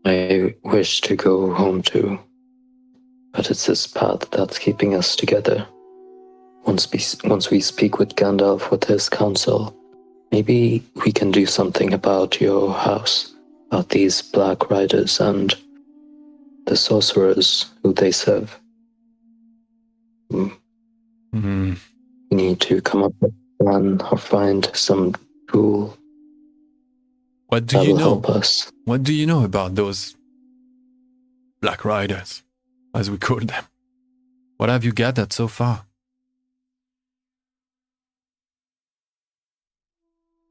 I wish to go home too, but it's this path that's keeping us together. Once we speak with Gandalf with his council, maybe we can do something about your house, about these black riders and the sorcerers who they serve. We need to come up with a plan or find some tool What do that you will know? help us. What do you know about those Black Riders, as we call them? What have you gathered so far?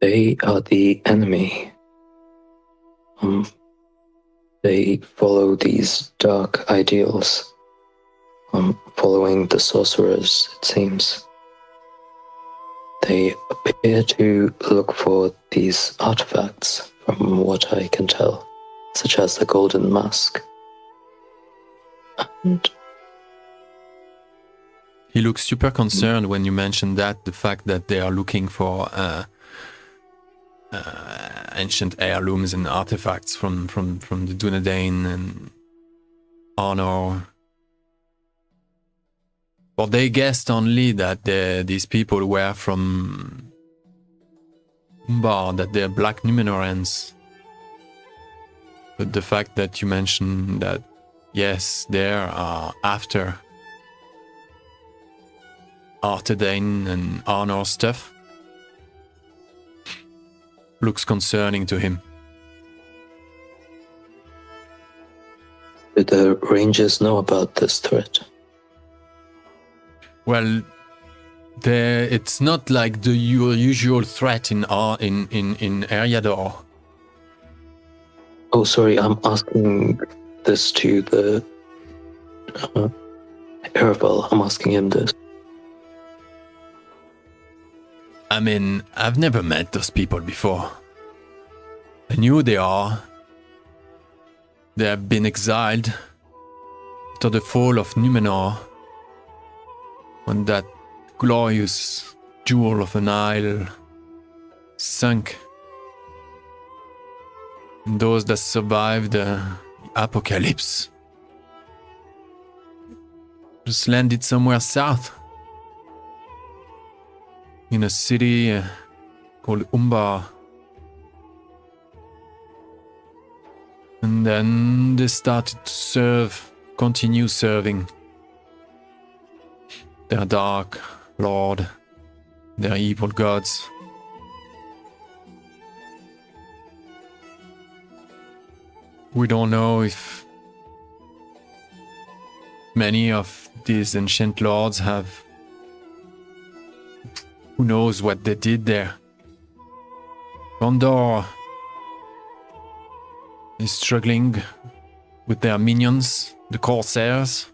They are the enemy. They follow these dark ideals, following the sorcerers, it seems. They appear to look for these artifacts, from what I can tell, such as the golden mask. And he looks super concerned when you mention that, the fact that they are looking for ancient heirlooms and artifacts from the Dunedain and Arnor. But they guessed only that these people were from Umbar, that they're black Numenorans. But the fact that you mentioned that, yes, they are after Arthedain and Arnor stuff, looks concerning to him. do the Rangers know about this threat? Well, it's not like your usual threat in Eriador. Oh, sorry, I'm asking this to the Erebel. I'm asking him this. I mean, I've never met those people before. I knew they are. They have been exiled after the fall of Numenor, when that glorious jewel of an isle sunk. And those that survived the apocalypse just landed somewhere south, in a city called Umbar. And then they started to continue serving their dark lord, their evil gods. We don't know if many of these ancient lords have... Who knows what they did there? Gondor is struggling with their minions, the Corsairs.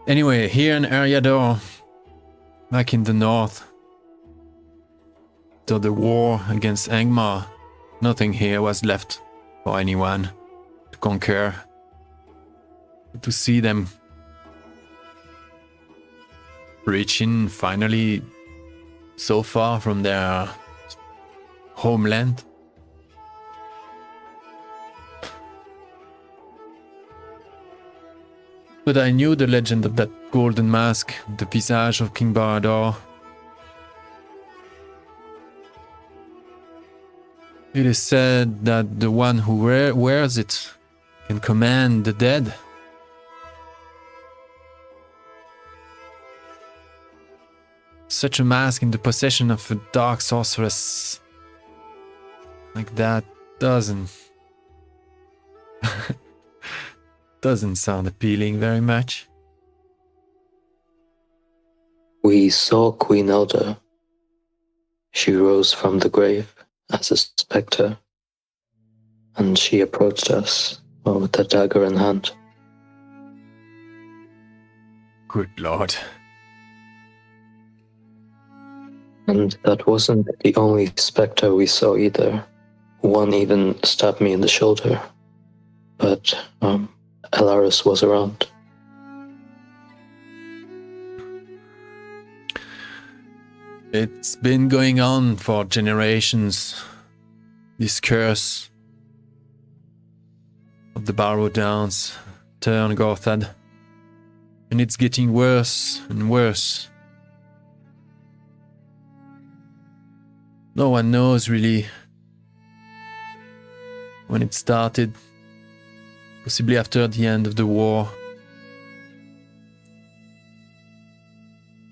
Anyway, here in Eriador, back in the north, after the war against Angmar, nothing here was left for anyone to conquer. To see them reaching finally so far from their homeland. But I knew the legend of that golden mask, the visage of King Barad-dûr. It is said that the one who wears it can command the dead. Such a mask in the possession of a dark sorceress like that doesn't sound appealing very much. We saw Queen Elder. She rose from the grave as a spectre, and she approached us with a dagger in hand. Good Lord. And that wasn't the only spectre we saw either. One even stabbed me in the shoulder, but Elaris was around. It's been going on for generations. this curse of the Barrow Downs turn Gorthad, and it's getting worse and worse. No one knows really when it started, possibly after the end of the war.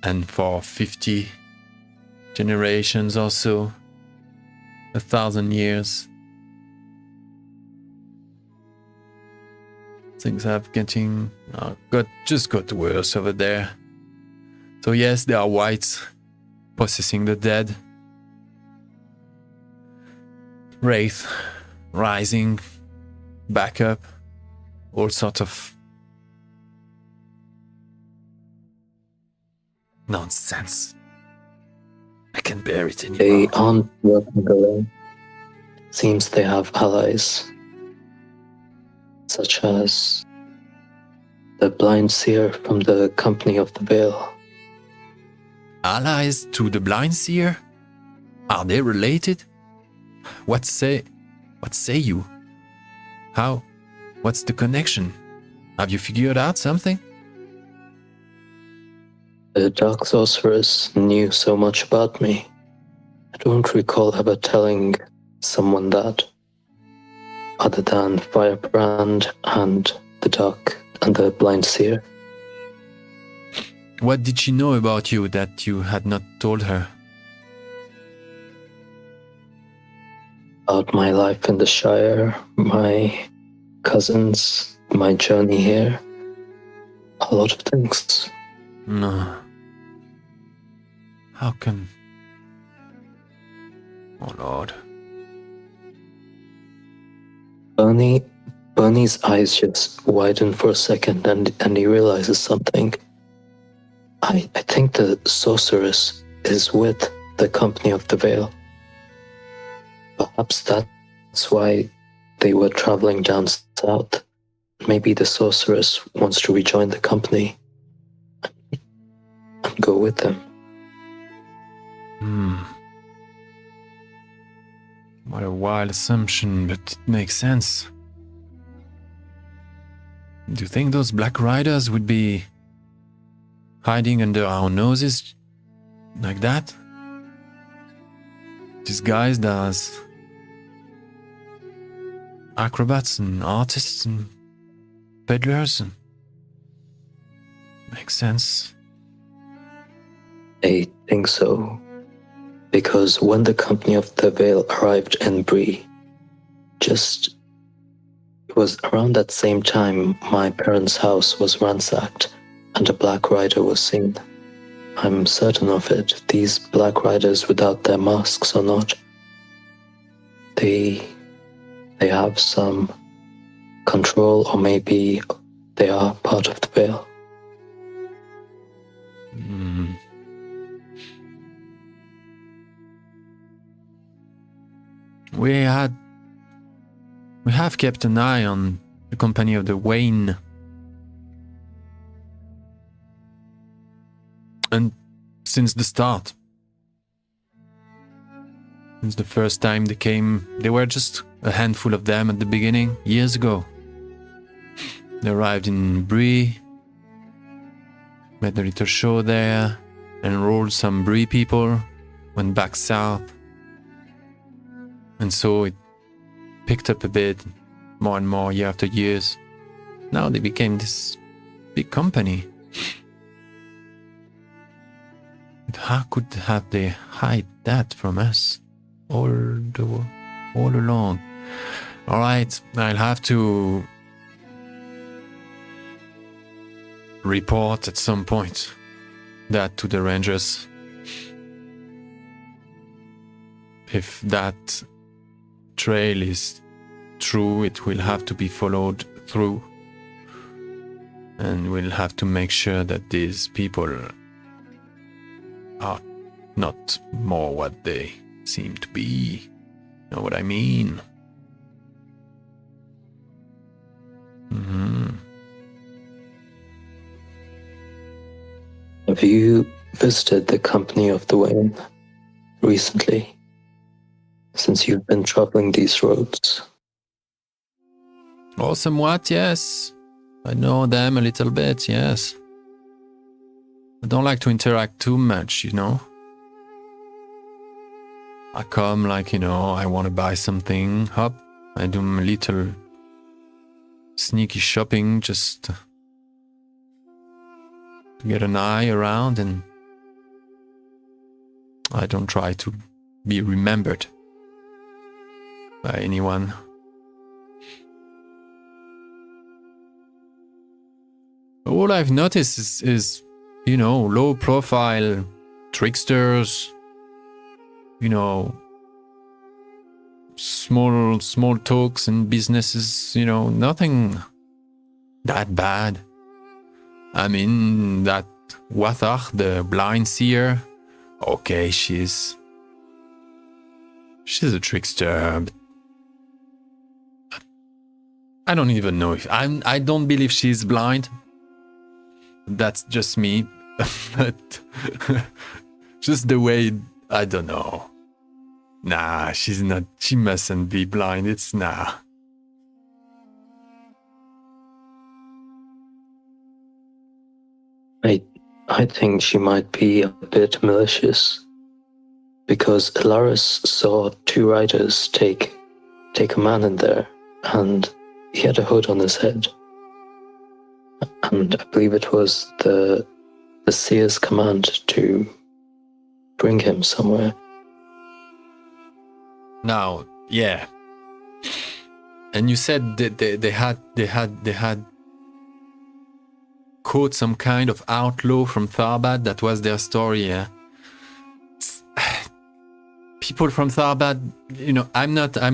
And for 50 generations or so, 1,000 years, things have just got worse over there. So yes, there are whites possessing the dead, wraith rising back up, all sorts of nonsense. I can't bear it anymore. They aren't working alone. Seems they have allies, such as the blind seer from the Company of the Veil. Allies to the blind seer? Are they related? What say you? How? What's the connection? Have you figured out something? The Dark Sorceress knew so much about me. I don't recall ever telling someone that, other than Firebrand and the Blind Seer. What did she know about you that you had not told her? About my life in the Shire, my cousins, my journey here. A lot of things. No. How can... Oh Lord. Bernie's eyes just widen for a second and he realizes something. I think the sorceress is with the Company of the Veil. Perhaps that's why they were traveling down south. Maybe the sorceress wants to rejoin the company and go with them. What a wild assumption, but it makes sense. Do you think those Black Riders would be hiding under our noses like that? Disguised as acrobats and artists and peddlers? Makes sense. I think so. Because when the Company of the Veil arrived in Bree, it was around that same time my parents' house was ransacked and a Black Rider was seen. I'm certain of it. These Black Riders, without their masks or not, they have some control, or maybe they are part of the Veil. We have kept an eye on the Company of the Wayne. And since the start. Since the first time they came, there were just a handful of them at the beginning, years ago. They arrived in Bree, made a little show there, enrolled some Bree people, went back south. And so it picked up a bit, more and more year after years. Now they became this big company. But how could have they hide that from us all along? All right, I'll have to report at some point that to the Rangers. If that trail is true, it will have to be followed through, and we'll have to make sure that these people are not more what they seem to be. Know what I mean? Have you visited the Company of the Wayne recently? since you've been traveling these roads? Oh, somewhat, yes. I know them a little bit, yes. I don't like to interact too much, you know. I come like, you know, I want to buy something, hop. I do a little sneaky shopping just to get an eye around, and I don't try to be remembered by anyone. All I've noticed is you know, low profile tricksters, you know, small talks and businesses, you know, nothing that bad. I mean, that Wathach, the blind seer, okay, she's a trickster. But I don't even know if I don't believe she's blind. That's just me. But just the way, I don't know. Nah, she's not. She mustn't be blind. It's nah. I think she might be a bit malicious, because Elaris saw two riders take a man in there, and he had a hood on his head. And I believe it was the seer's command to bring him somewhere. Now, yeah. And you said that they had caught some kind of outlaw from Tharbad. That was their story, yeah. People from Tharbad, you know, I'm not a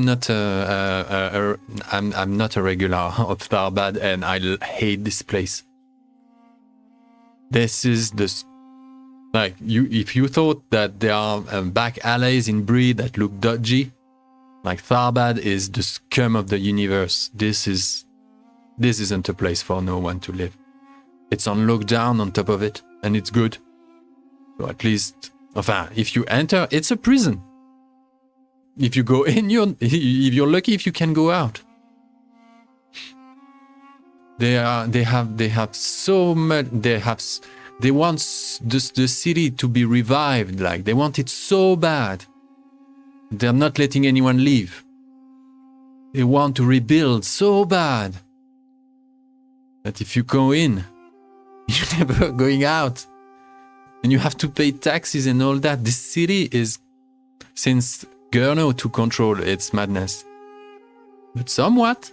regular of Tharbad, and I hate this place. This is this, like, if you thought that there are back alleys in Bree that look dodgy, like Tharbad is the scum of the universe. This isn't a place for no one to live. It's on lockdown on top of it, and it's good. So at least, enfin, if you enter, it's a prison. If you go in, if you're lucky if you can go out. They have so much. They want the city to be revived. Like, they want it so bad. They're not letting anyone leave. They want to rebuild so bad that if you go in, you're never going out, and you have to pay taxes and all that. This city is, since Gurno to control, its madness. But somewhat,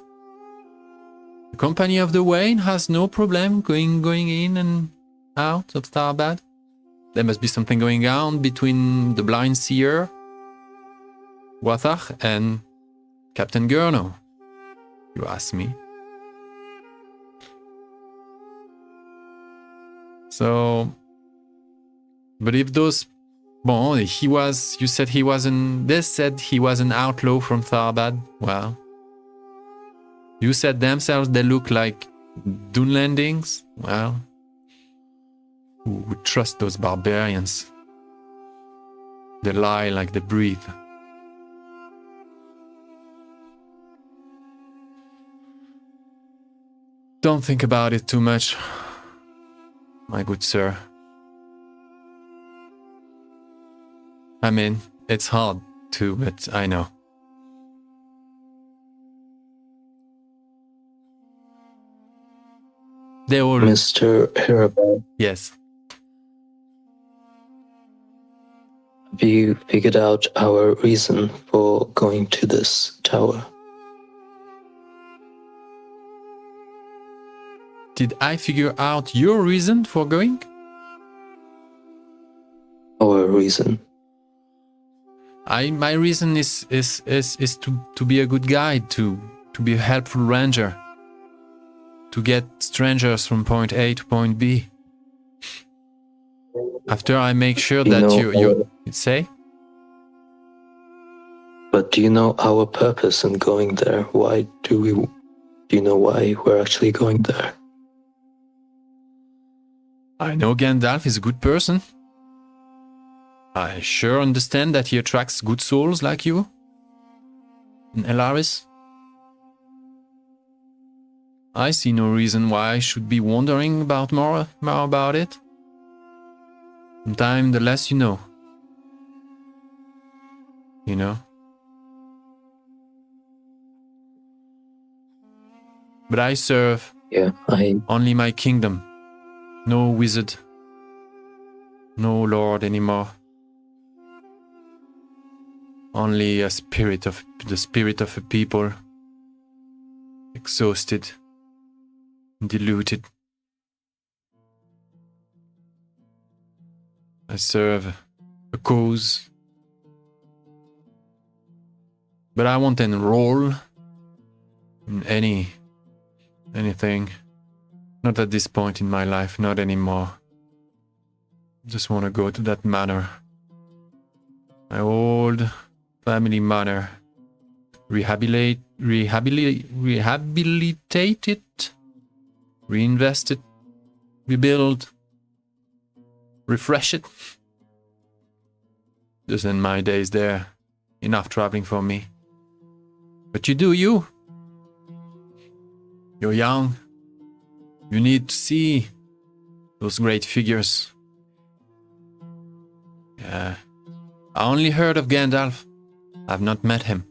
the Company of the Wain has no problem going in and out of Tharbad. There must be something going on between the blind seer, Wathach, and Captain Gurno, you ask me. So, but if those, bon, he was, you said he wasn't, they said he was an outlaw from Tharbad. Well, you said themselves they look like Dunlandings. Well, who would trust those barbarians? They lie like they breathe. Don't think about it too much, my good sir. I mean, it's hard too, but I know. They all... Mr. Hirabout, Yes. have you figured out our reason for going to this tower? Did I figure out your reason for going? Our reason. My reason is to be a good guide, to be a helpful ranger, to get strangers from point A to point B. After I make sure that you say. But do you know our purpose in going there? Do you know why we're actually going there? I know Gandalf is a good person. I sure understand that he attracts good souls like you. in Elaris. I see no reason why I should be wondering about more about it. In time, the less you know. You know? But I serve only my kingdom. No wizard. No lord anymore. Only the spirit of a people. Exhausted. Diluted. I serve a cause. But I won't enroll in anything. Not at this point in my life, not anymore. Just want to go to that manor. My old family manor. Rehabilitate it. Reinvest it. Rebuild. Refresh it. Just end my days there. Enough traveling for me. But you do you. You're young. You need to see those great figures. Yeah. I only heard of Gandalf. I've not met him.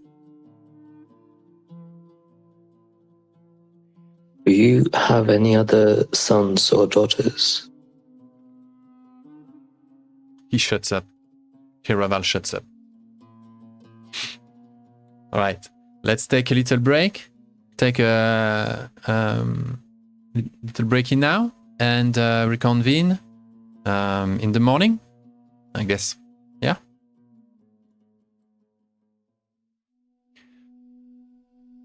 Do you have any other sons or daughters? He shuts up. Hiraval shuts up. All right. Let's take a little break. Take a little breaky now and reconvene in the morning, I guess. Yeah.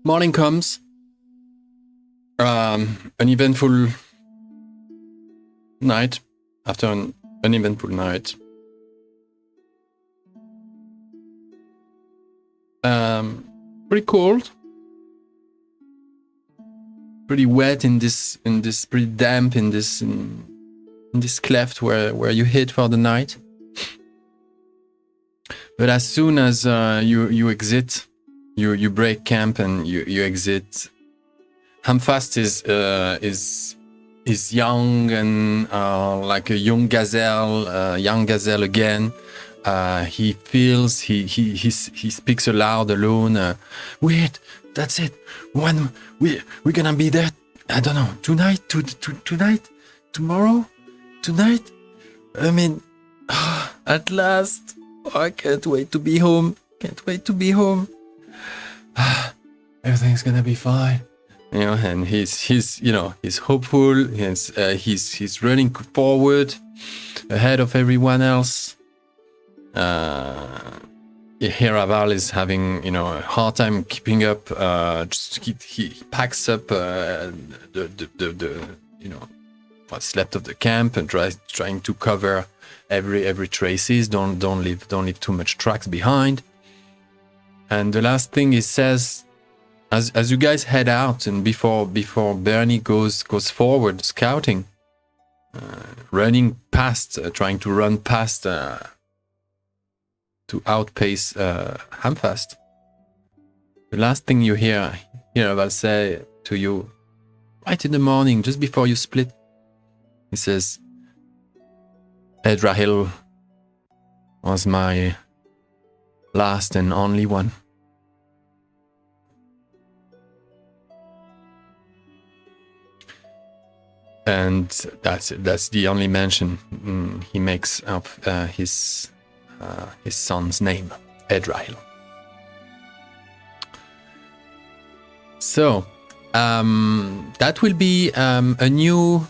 Morning comes. An eventful night. After an uneventful night. Pretty cold. Pretty wet in this pretty damp in this cleft where you hid for the night. But as soon as you exit, you break camp and you exit. Hamfast is young and like a young gazelle again. He feels he speaks aloud alone. Wait, that's it. When we're gonna be there? I don't know. Tonight, tonight, tomorrow, tonight. I mean, at last. Oh, I can't wait to be home. Can't wait to be home. Everything's gonna be fine. You know, and he's hopeful. He's running forward ahead of everyone else. Hiraval is having a hard time keeping up. He packs up the what's left of the camp and trying to cover every traces. Don't leave too much tracks behind. And the last thing he says, as you guys head out and before Bernie goes forward scouting, running past, trying to run past. To outpace Hamfast. The last thing you hear I'll say to you right in the morning, just before you split, he says, Edrahil was my last and only one. And that's the only mention he makes of his son's name, Edrahil. So that will be a new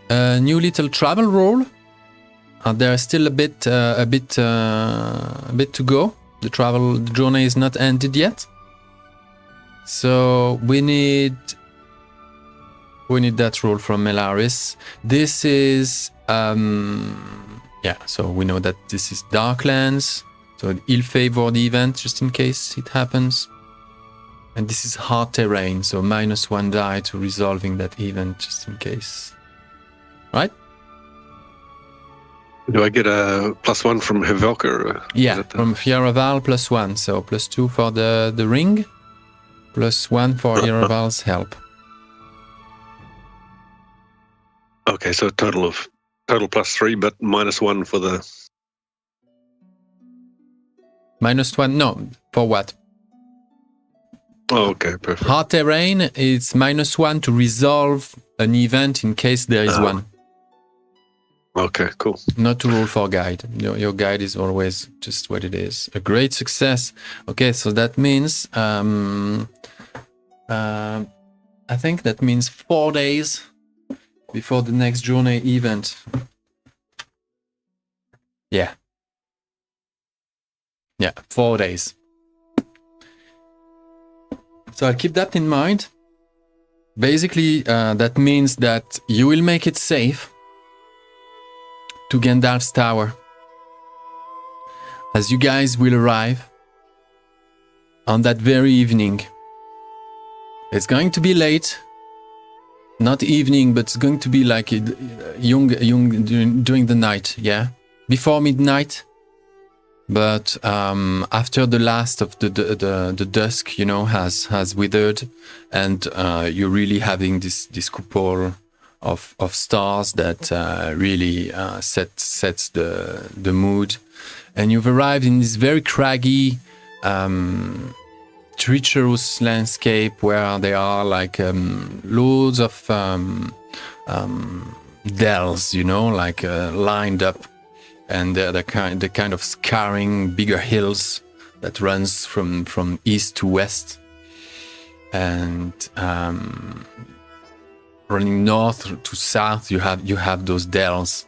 little travel roll. There's still a bit to go. The journey is not ended yet. So we need that roll from Elaris. This is so we know that this is Darklands, so an ill-favored event, just in case it happens. And this is hard terrain, so -1 die to resolving that event, just in case. Right? Do I get a +1 from Hivelker? Yeah, from Fioraval +1, so +2 for the ring, +1 for Iraval's help. Okay, so total +3, but -1 for the... -1, no, for what? Oh, okay, perfect. Hard terrain is -1 to resolve an event in case there is one. Okay, cool. Not to roll for guide. Your guide is always just what it is. A great success. Okay, so that means I think that means 4 days before the next journey event. Yeah. Yeah, 4 days. So I'll keep that in mind. Basically, that means that you will make it safe to Gandalf's tower, as you guys will arrive on that very evening. It's going to be late, not evening, but it's going to be like young during the night, yeah, before midnight. But after the last of the dusk, you know, has withered, and you're really having this couple of stars that really sets the mood, and you've arrived in this very craggy, treacherous landscape where there are like loads of dells, you know, like lined up. And the kind of scarring bigger hills that runs from east to west, and running north to south, you have those dells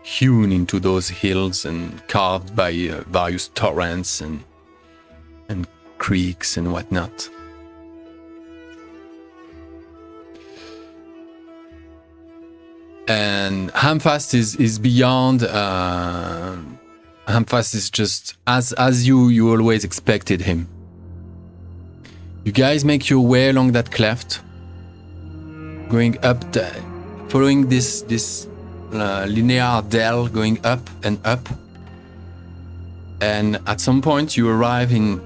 hewn into those hills and carved by various torrents and creeks and whatnot. And Hamfast is beyond. Hamfast is just as you always expected him. You guys make your way along that cleft, going up, following this linear dell, going up and up. And at some point, you arrive in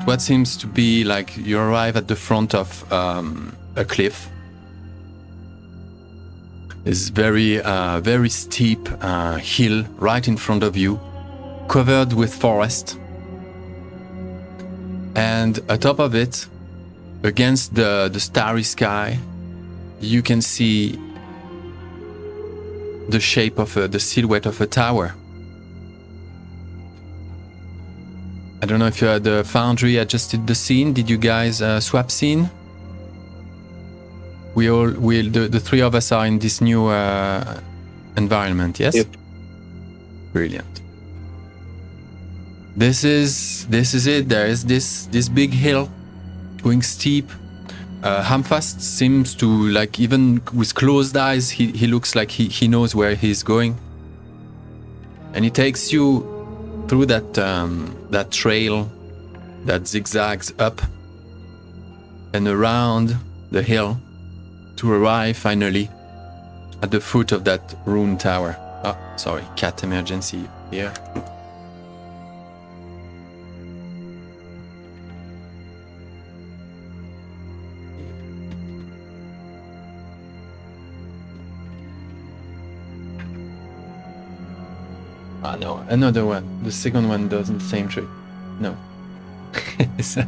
what seems to be like you arrive at the front of a cliff. This very steep hill right in front of you, covered with forest. And atop of it, against the starry sky, you can see the shape of the silhouette of a tower. I don't know if the Foundry adjusted the scene. Did you guys swap scene? The three of us are in this new environment, yes? Yep. Brilliant. This is it. There is this big hill going steep. Hamfast seems to, like, even with closed eyes, he looks like he knows where he's going. And he takes you through that trail that zigzags up and around the hill, to arrive finally at the foot of that rune tower. Oh, sorry, cat emergency here. Ah, no, another one. The second one does the same trick. No. Sorry.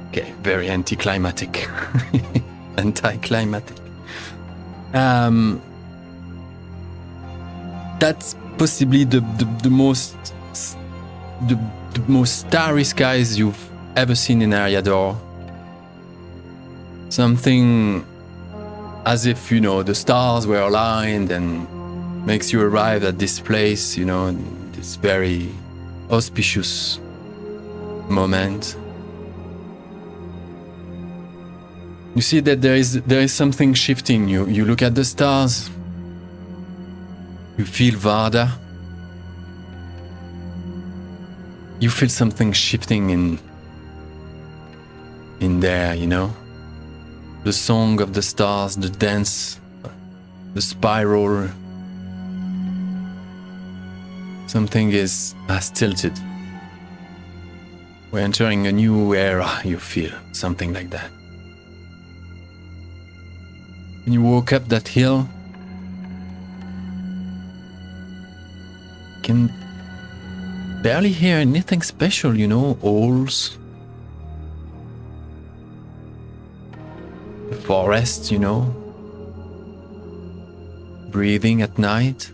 Okay, very anticlimactic. Anticlimactic. That's possibly the most starry skies you've ever seen in Ariador. Something as if, you know, the stars were aligned and makes you arrive at this place, you know, this very auspicious moment. You see that there is something shifting. You look at the stars. You feel Vada. You feel something shifting in there, you know? The song of the stars, the dance, the spiral. Something has tilted. We're entering a new era, you feel, something like that. When you walk up that hill, you can barely hear anything special, you know, owls, the forest, you know, breathing at night,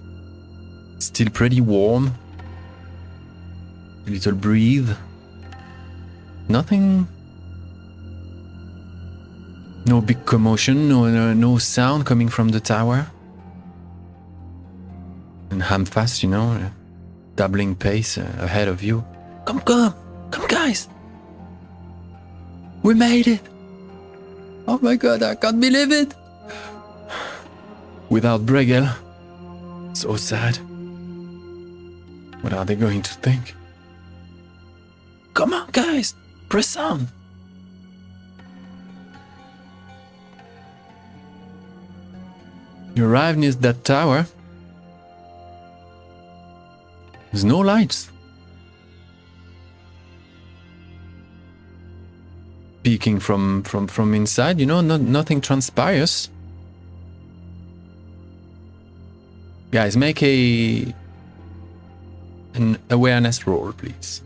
still pretty warm, a little breathe, nothing, no big commotion, no sound coming from the tower, and Hamfast, you know, doubling pace ahead of you. Come guys! We made it! Oh my god, I can't believe it! Without Bregel. So sad. What are they going to think? Come on guys! Press on! You arrive near that tower. There's no lights. Peeking from inside, you know, nothing transpires. Guys, make an awareness roll, please.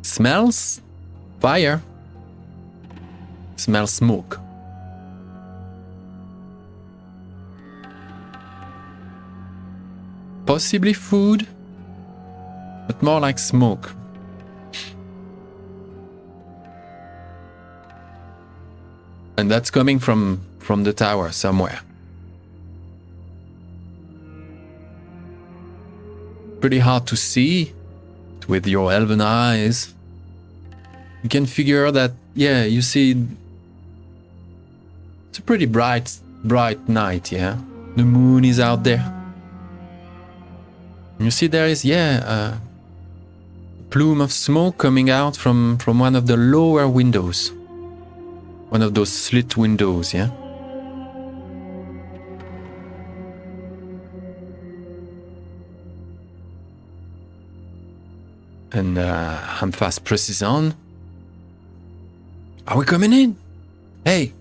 Smells fire. Smells smoke. Possibly food, but more like smoke. And that's coming from the tower somewhere. Pretty hard to see with your elven eyes. You can figure that, yeah, you see, it's a pretty bright night, yeah? The moon is out there. You see there is, a plume of smoke coming out from one of the lower windows. One of those slit windows, yeah? And Hamfast presses on. Are we coming in? Hey!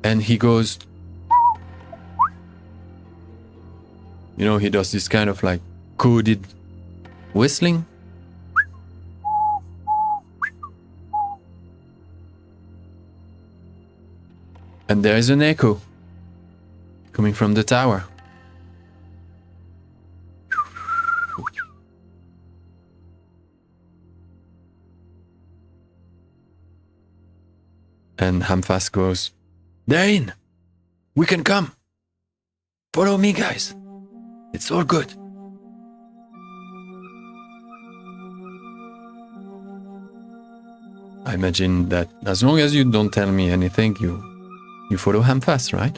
And he goes... You know, he does this kind of like coded whistling. And there is an echo coming from the tower. And Hamfast goes, "They're in. We can come. Follow me, guys. It's all good." I imagine that as long as you don't tell me anything, you follow Hamfast, right?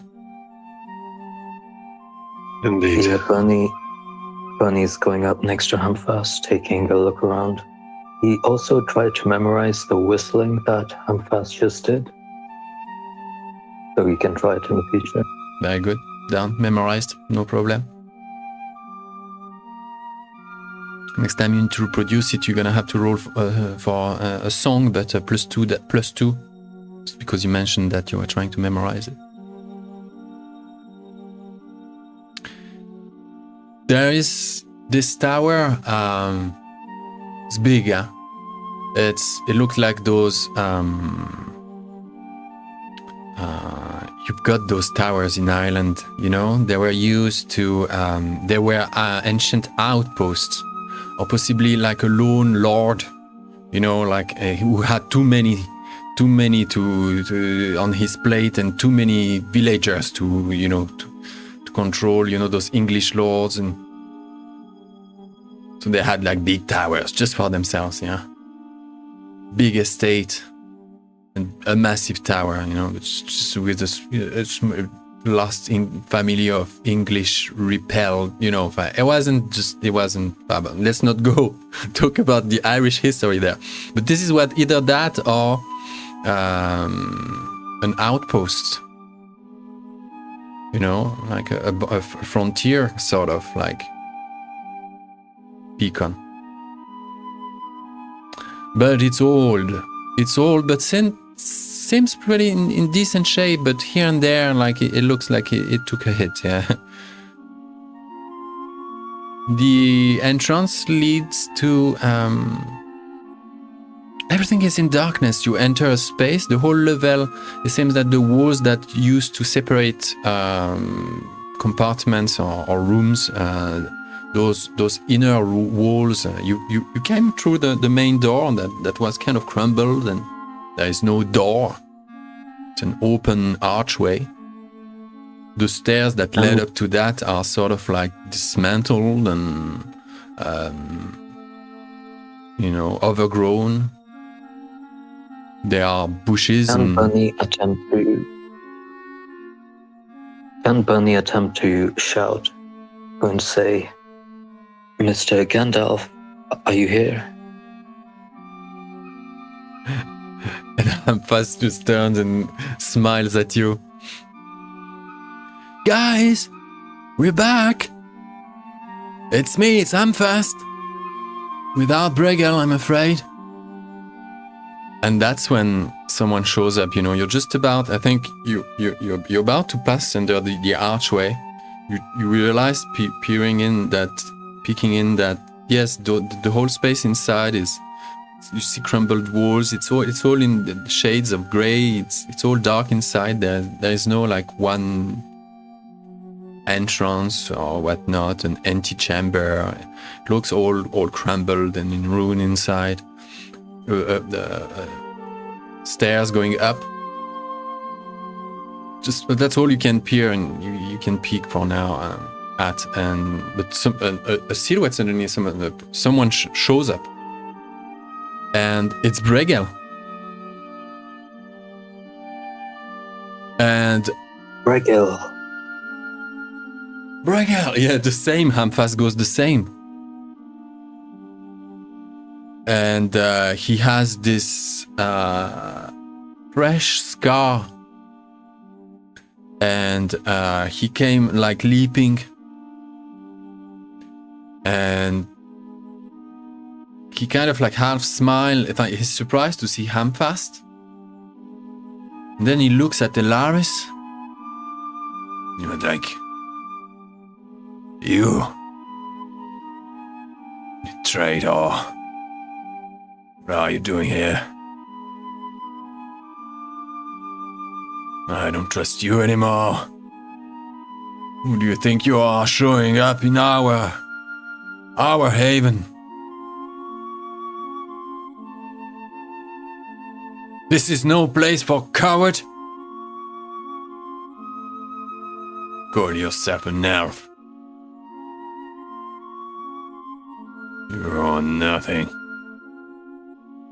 Indeed. Yeah, Bernie's going up next to Hamfast, taking a look around. He also tried to memorize the whistling that Hamfast just did, so he can try it in the future. Very good. Done. Memorized. No problem. Next time you need to reproduce it, you're gonna have to roll for a song, but +2. That +2, it's because you mentioned that you were trying to memorize it. There is this tower. It's big, yeah. It looked like those. You've got those towers in Ireland. You know, they were used to. They were ancient outposts, or possibly like a lone lord. You know, like who had too many to on his plate and too many villagers to to control. You know, those English lords and So they had like big towers just for themselves, yeah. Big estate and a massive tower, you know, it's just with this lost in family of English repelled, you know. It wasn't. Let's not go talk about the Irish history there. But this is what either that or an outpost, you know, like a frontier sort of like beacon. But it's old, but seems pretty in decent shape, but here and there, like it looks like it took a hit, yeah. The entrance leads to everything is in darkness. You enter a space, the whole level, it seems that the walls that used to separate compartments or rooms, those inner walls, you came through the main door that was kind of crumbled, and there is no door. It's an open archway. The stairs that led up to that are sort of like dismantled and you know, overgrown. There are bushes. Can Bernie attempt to shout and say, "Mr. Gandalf, are you here?" And Hamfast just turns and smiles at you. Guys, we're back. It's me, it's Hamfast. Without Bregel, I'm afraid. And that's when someone shows up. You know, you're just about, I think you're about to pass under the archway. You realize peeking in that yes, the whole space inside is, you see crumbled walls. It's all in the shades of grey. It's all dark inside. There is no like one entrance or whatnot, an empty chamber. It looks all crumbled and in ruin inside. Stairs going up. Just that's all you can peer and you can peek for now at. But a silhouette underneath someone shows up, and it's Bregel. And Bregel, yeah, the same. Hamfast goes the same. And he has this fresh scar. And he came like leaping. And he kind of like half smile. He's surprised to see Hamfast. And then he looks at Elaris. You know, like, you traitor. What are you doing here? I don't trust you anymore. Who do you think you are, showing up in our haven? This is no place for coward. Call yourself an elf. You're nothing.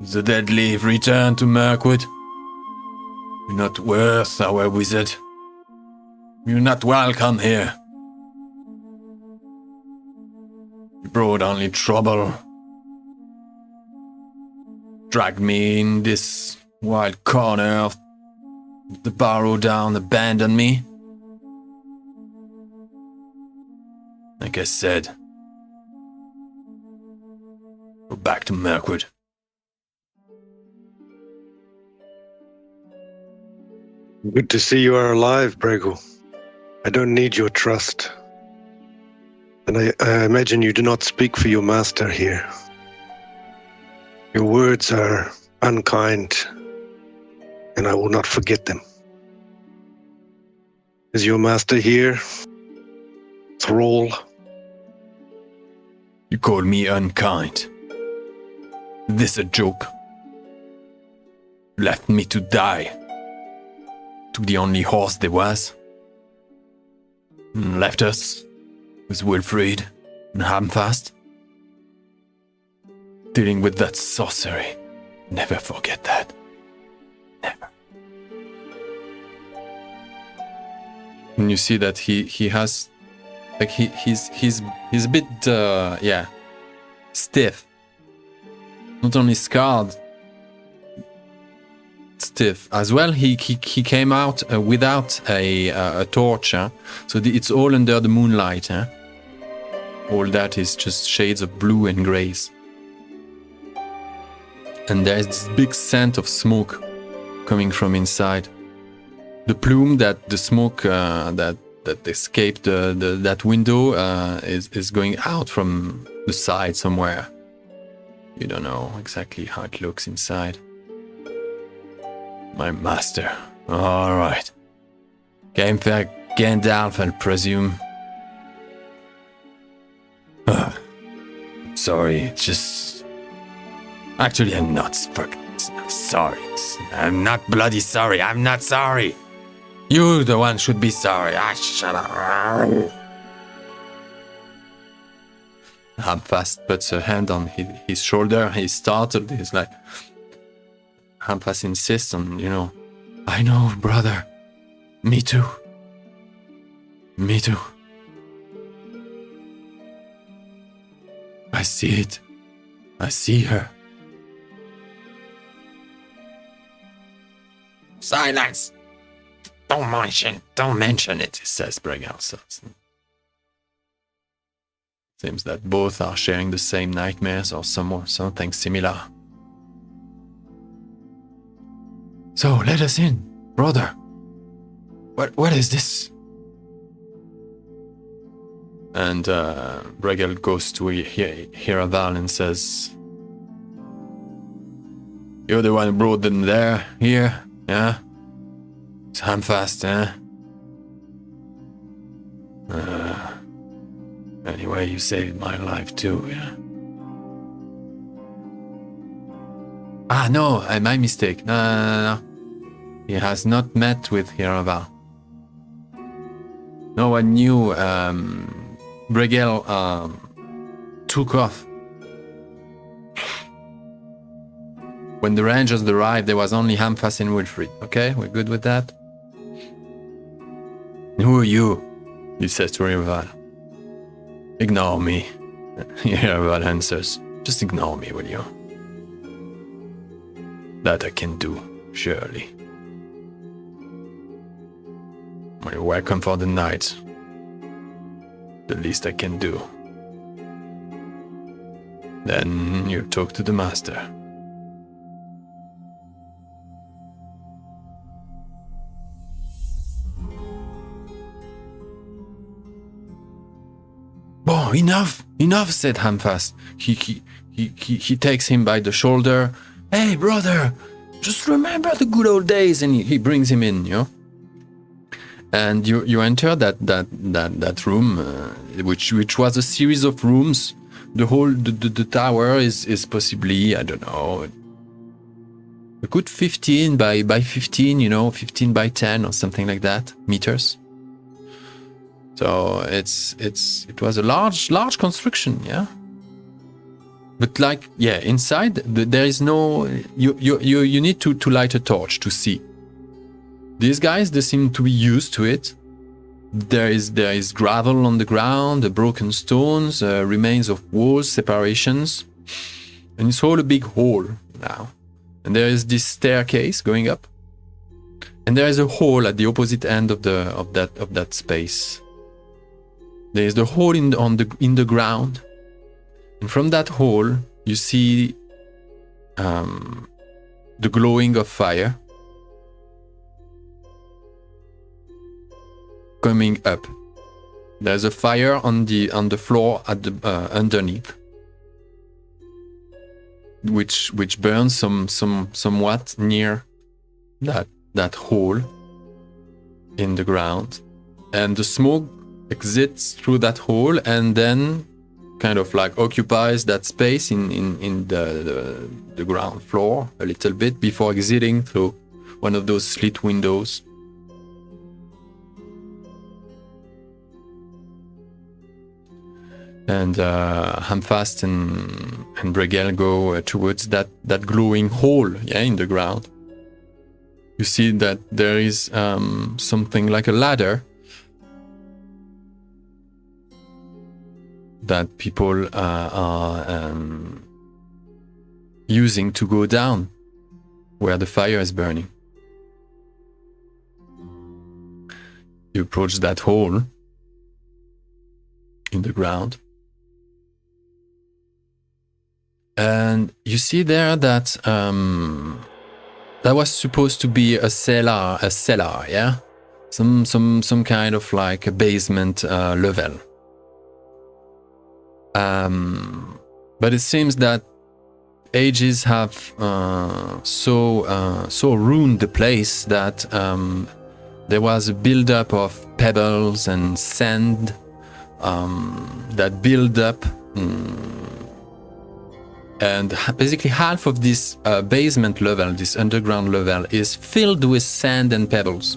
The dead leave, return to Mirkwood. You're not worth our wizard. You're not welcome here. You brought only trouble. Dragged me in this wild corner of the Barrow Down, abandoned me. Like I said, go back to Mirkwood. Good to see you are alive, Bregel. I don't need your trust. And I imagine you do not speak for your master here. Your words are unkind, and I will not forget them. Is your master here? Thrall? You call me unkind. This a joke? You left me to die. Took the only horse there was. And left us with Wilfrid and Hamfast. dealing with that sorcery. Never forget that. Never. And you see that he has, like he's a bit stiff. Not only scarred, stiff as well. He came out without a torch, huh? So it's all under the moonlight, huh? All that is just shades of blue and grays. And there's this big scent of smoke coming from inside. The plume that the smoke that escaped that window is going out from the side somewhere. You don't know exactly how it looks inside. My master. All right. Came for Gandalf, I presume. Sorry, it's just... Actually, I'm not fucking sorry. I'm not bloody sorry. I'm not sorry. You, the one, should be sorry. Shut up. Hamfast puts a hand on his shoulder. He's startled. He's like... Hamfast insists on, I know, brother. Me too. Me too. I see it. I see her. Silence! Don't mention it, says Bregel. Seems that both are sharing the same nightmares or something similar. So, let us in, brother. What is this? And Bregel goes to Hiraval and says, "You're the one who brought them here, yeah? It's Hamfast, eh? Anyway, you saved my life too, yeah?" Ah, no, my mistake. No. He has not met with Hiraval. No one knew. Bregel took off. When the Rangers arrived, there was only Hamfast and Wilfrid. Okay, we're good with that? Who are you? He says to Hiraval. Ignore me. Hiraval answers. Just ignore me, will you? That I can do, surely. Well, you're welcome for the night. The least I can do. Then you talk to the master. Oh, enough, said Hamfast. He takes him by the shoulder. Hey, brother, just remember the good old days, and he brings him in, And you enter that room, which was a series of rooms. The whole the tower is possibly, I don't know, a good 15 by 15, 15 by 10 or something like that meters. So it was a large construction, yeah. But inside there is no. You need to light a torch to see. These guys, they seem to be used to it. There is gravel on the ground, broken stones, remains of walls, separations, and it's all a big hall now. And there is this staircase going up, and there is a hole at the opposite end of that space. There is the hole in the ground, and from that hole you see the glowing of fire coming up. There's a fire on the floor at the underneath, which burns somewhat near that hole in the ground, and the smoke exits through that hole and then kind of occupies that space in the ground floor a little bit before exiting through one of those slit windows. And Hamfast and Bregel go towards that glowing hole, in the ground. You see that there is something like a ladder that people are using to go down where the fire is burning. You approach that hole in the ground. And you see there that that was supposed to be a cellar, yeah? Some kind of like a basement level. But it seems that ages have so ruined the place that there was a build-up of pebbles and sand that build up. And basically half of this basement level, this underground level, is filled with sand and pebbles.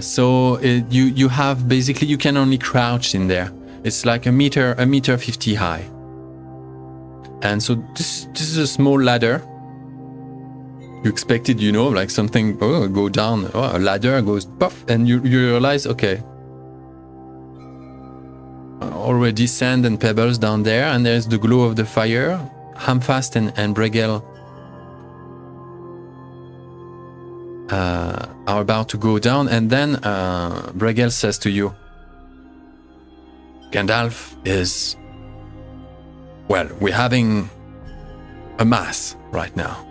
So you have basically, you can only crouch in there. It's like a meter 50 high. And so this is a small ladder. You expected, like something, go down, a ladder goes pop, and you realize, okay, already sand and pebbles down there, and there's the glow of the fire. Hamfast and Bregel are about to go down, and then Bregel says to you, Gandalf is... Well, we're having a mass right now.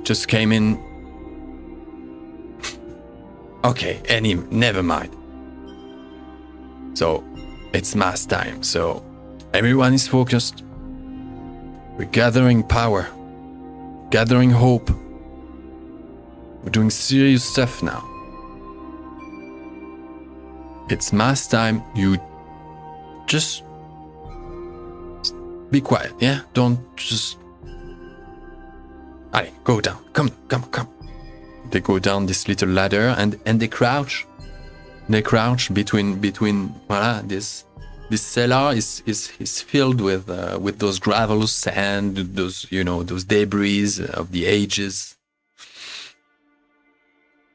Just came in... Okay, never mind. So, it's mass time, so everyone is focused. We're gathering power, gathering hope. We're doing serious stuff now. It's mass time. You just be quiet, yeah? Don't just... Allez, go down. Come. They go down this little ladder and they crouch. They crouch between voila, this cellar is filled with those gravel, sand, those those debris of the ages.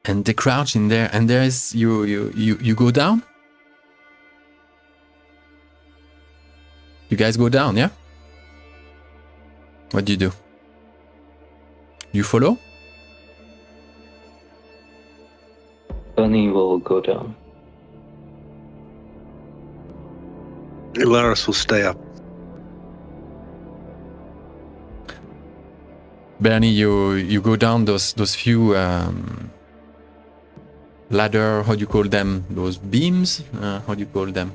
And they crouch in there, and there is you go down. You guys go down, yeah? What do you do? You follow? Bernie will go down. Elaris will stay up. Bernie, you go down those few ladder, how do you call them? Those beams? How do you call them?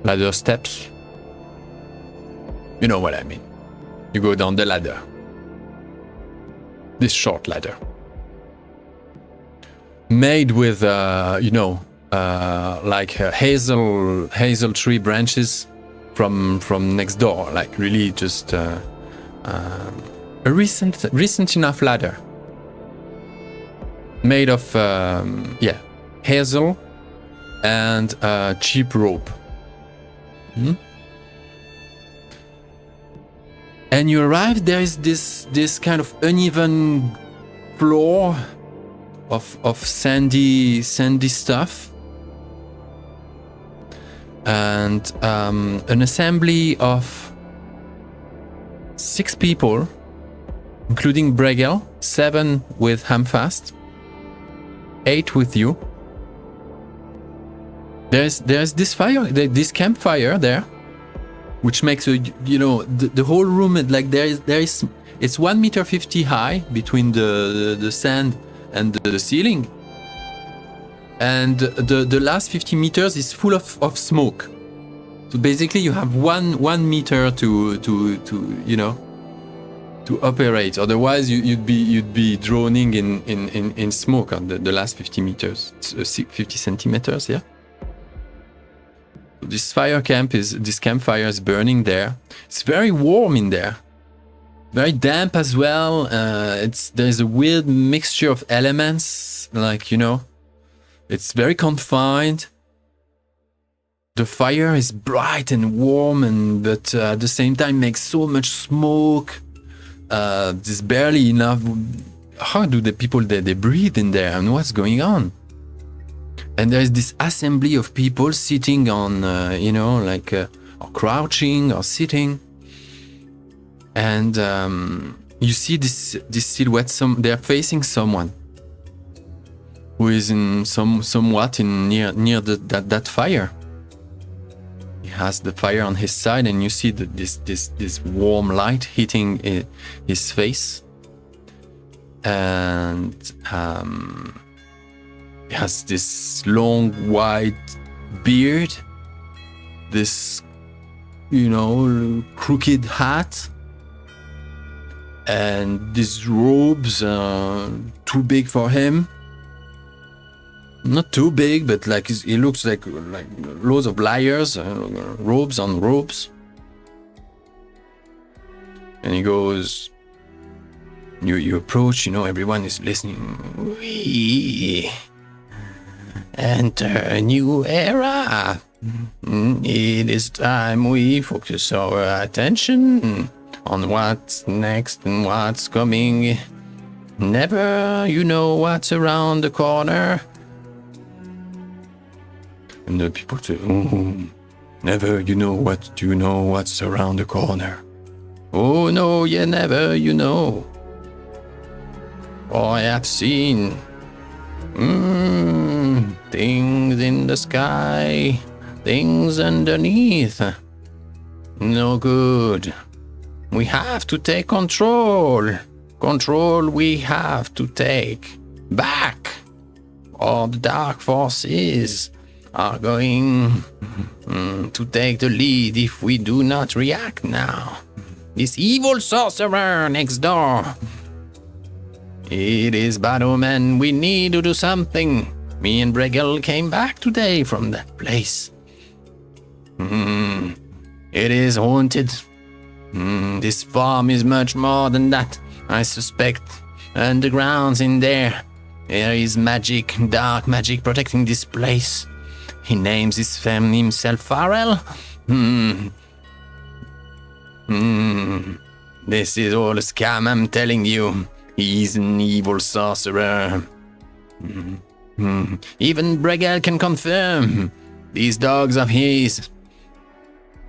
Ladder steps. You know what I mean. You go down the ladder. This short ladder. Made with, like hazel tree branches from next door. Like really just a recent enough ladder. Made of, hazel and cheap rope. And you arrive, there is this kind of uneven floor of sandy stuff, and an assembly of 6 people, including Bregel, 7 with Hamfast, 8 with you. There's this fire, this campfire there, which makes the whole room like there is it's 1.50 meters high between the sand and the ceiling, and the last 50 meters is full of smoke. So basically, you have one meter to operate. Otherwise, you'd be droning in smoke on the last 50 meters, 50 centimeters, yeah. This campfire is burning there. It's very warm in there. Very damp as well. There's a weird mixture of elements, like, you know, it's very confined. The fire is bright and warm, but at the same time makes so much smoke. There's barely enough. How do the people they breathe in there, and what's going on? And there's this assembly of people sitting on, you know, like or crouching or sitting, and you see this silhouette. They're facing someone who is in somewhat in near that fire. He has the fire on his side, and you see this warm light hitting his face, and he has this long white beard, this, you know, crooked hat, and these robes too big for him. Not too big, but like he looks like loads of liars, robes on robes. And he goes, you approach, you know, everyone is listening. We enter a new era. It is time we focus our attention on what's next and what's coming. Never you know what's around the corner. And the people say, never you know what's around the corner. Oh no, you never you know. Oh, I have seen things in the sky, things underneath. No good. We have to take control. Control we have to take back. All the dark forces are going to take the lead if we do not react now. This evil sorcerer next door. It is bad omen. We need to do something. Me and Bregel came back today from that place. It is haunted. This farm is much more than that, I suspect. Underground's in there. There is magic, dark magic protecting this place. He names himself Farrell. This is all a scam, I'm telling you. He's an evil sorcerer. Even Bregel can confirm. These dogs of his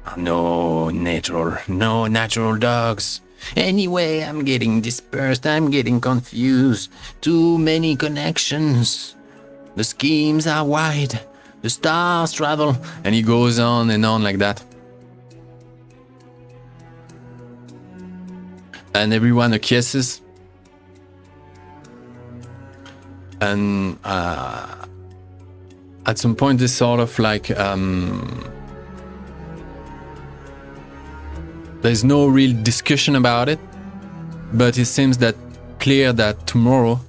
are no natural dogs. Anyway, I'm getting dispersed, I'm getting confused. Too many connections. The schemes are wide. The stars travel. And he goes on and on like that. And everyone acquiesces. And at some point there's sort of like there's no real discussion about it, but it seems that clear that tomorrow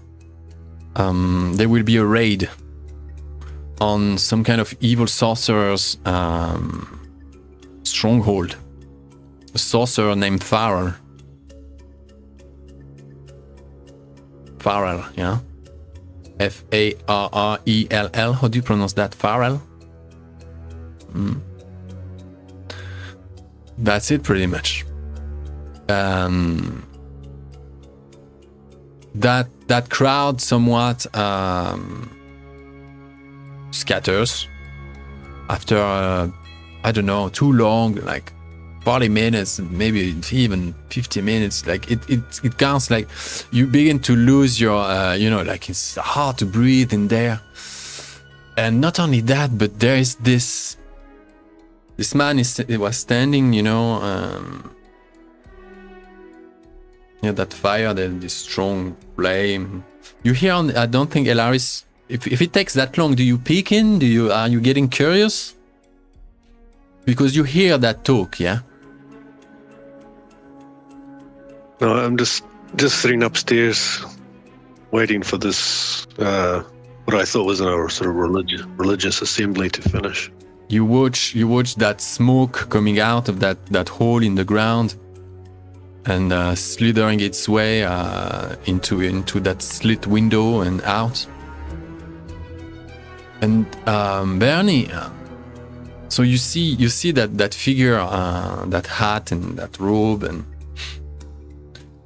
there will be a raid on some kind of evil sorcerer's stronghold. A sorcerer named Farrell. Farrell, yeah. Farrell. How do you pronounce that? Farrell? That's it pretty much. That crowd somewhat scatters after I don't know, too long, like 40 minutes, maybe even 50 minutes. Like it counts, like you begin to lose your you know, like it's hard to breathe in there. And not only that, but there is this man was standing, you know, near that fire, this strong flame. You hear, I don't think Elaris, if it takes that long, do you peek in? Are you getting curious? Because you hear that talk, yeah? No, I'm just sitting upstairs, waiting for this, what I thought was our sort of religious assembly to finish. You watch that smoke coming out of that hole in the ground, and slithering its way into that slit window and out. And Bernie, so you see that figure, that hat and that robe,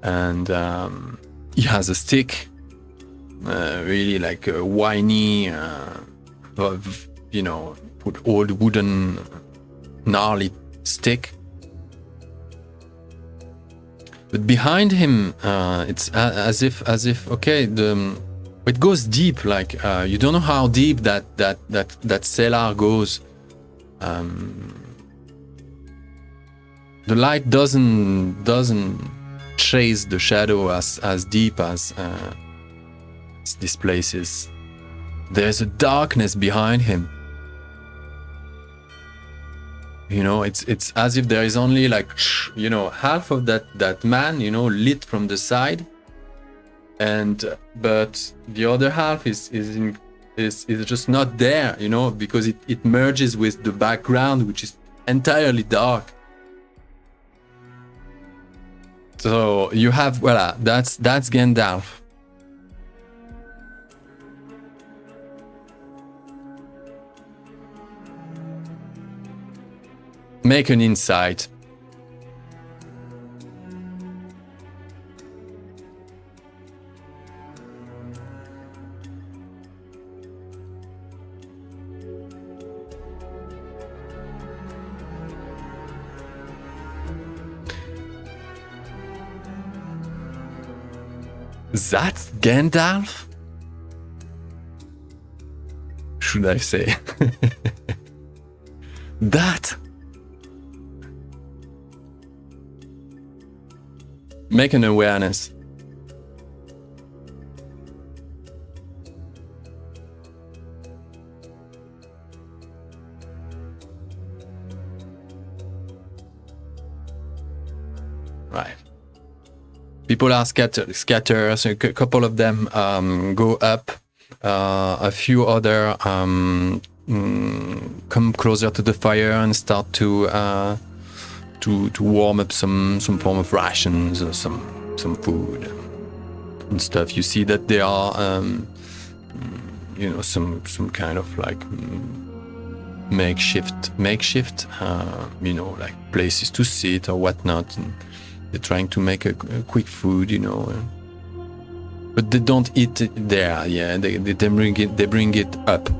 and he has a stick, really like a whiny, old wooden, gnarly stick. But behind him, it's as if okay, it goes deep. Like you don't know how deep that cellar goes. The light doesn't chase the shadow as deep as this place is. There's a darkness behind him. It's as if there is only like half of that man lit from the side, but the other half is just not there, because it merges with the background, which is entirely dark. So you have that's Gandalf. Make an insight. That's Gandalf? Should I say? That? Make an awareness. Right. People are scattered. So a couple of them go up. A few other come closer to the fire and start to warm up some form of rations or some food and stuff. You see that there are some kind of like makeshift like places to sit or whatnot, and they're trying to make a quick food, but they don't eat it there. Yeah, they bring it up.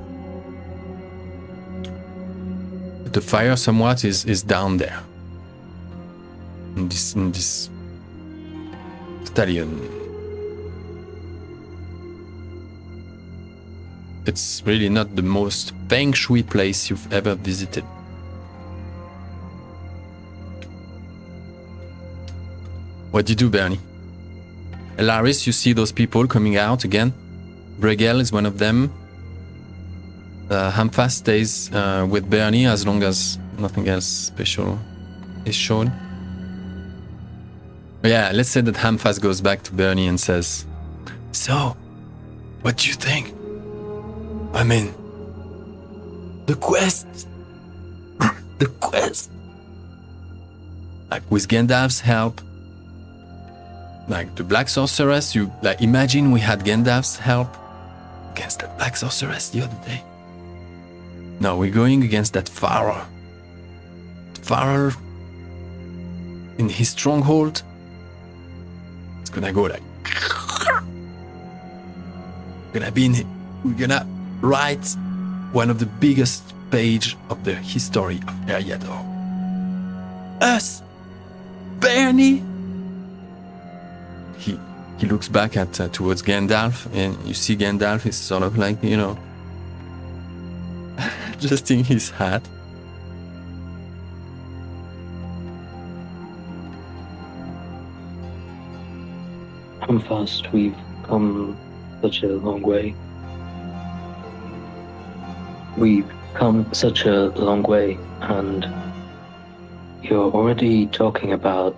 The fire somewhat is down there. In this stallion. It's really not the most feng shui place you've ever visited. What do you do, Bernie? Elaris, you see those people coming out again. Bregel is one of them. Hamfast stays with Bernie as long as nothing else special is shown. Yeah, let's say that Hamfast goes back to Bernie and says, "So, what do you think? I mean, the quest. The quest. Like with Gandalf's help, like the Black Sorceress, imagine we had Gandalf's help against that Black Sorceress the other day. Now we're going against that Farrer. Farrer in his stronghold. It's gonna go like, we're gonna write one of the biggest page of the history of Eriador. Us, Bernie." He looks back towards Gandalf, and you see Gandalf is sort of like adjusting his hat. Come fast, we've come such a long way. We've come such a long way, and you're already talking about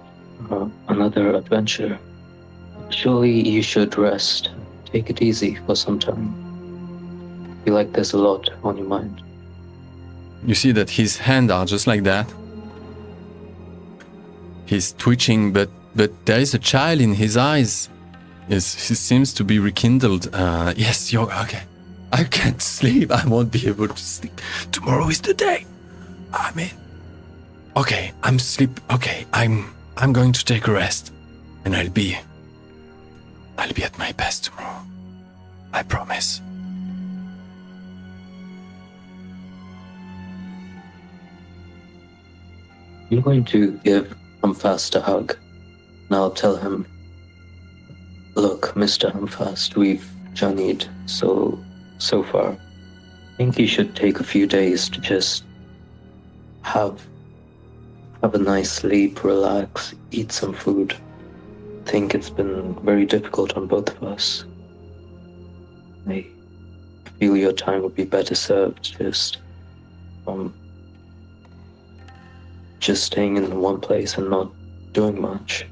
another adventure. Surely you should rest. Take it easy for some time. I feel like there's a lot on your mind. You see that his hands are just like that. He's twitching, but But there is a child in his eyes. Yes, he seems to be rekindled. Yes, you're okay. I can't sleep. I won't be able to sleep. Tomorrow is the day. I mean, okay, I'm sleep. Okay, I'm going to take a rest, and I'll be at my best tomorrow. I promise. I'm going to give Humfast a hug, and I'll tell him, look, Mr. Humfast, we've journeyed so far. I think you should take a few days to just have a nice sleep, relax, eat some food. I think it's been very difficult on both of us. I feel your time would be better served just staying in one place and not doing much.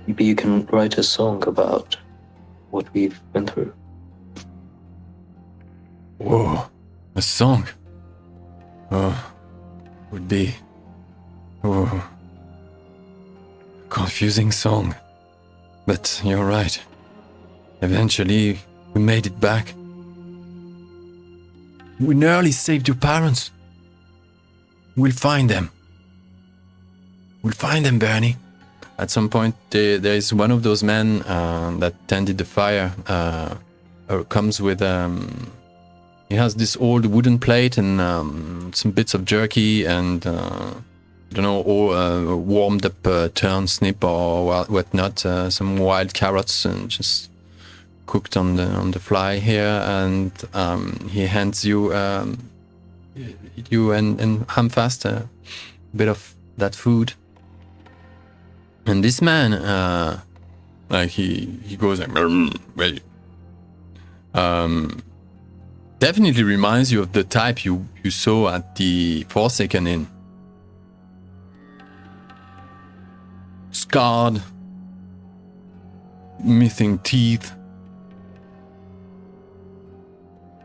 Maybe you can write a song about what we've been through. Whoa, a song. Oh, would be confusing song. But you're right. Eventually, we made it back. We nearly saved your parents. We'll find them. We'll find them, Bernie. At some point, there is one of those men that tended the fire. Comes with he has this old wooden plate and some bits of jerky and I don't know, or warmed up turnip or whatnot, some wild carrots and just cooked on the fly here. And he hands you and Humfast a bit of that food. And this man, like he goes like, definitely reminds you of the type you saw at the Forsaken Inn. Scarred, missing teeth,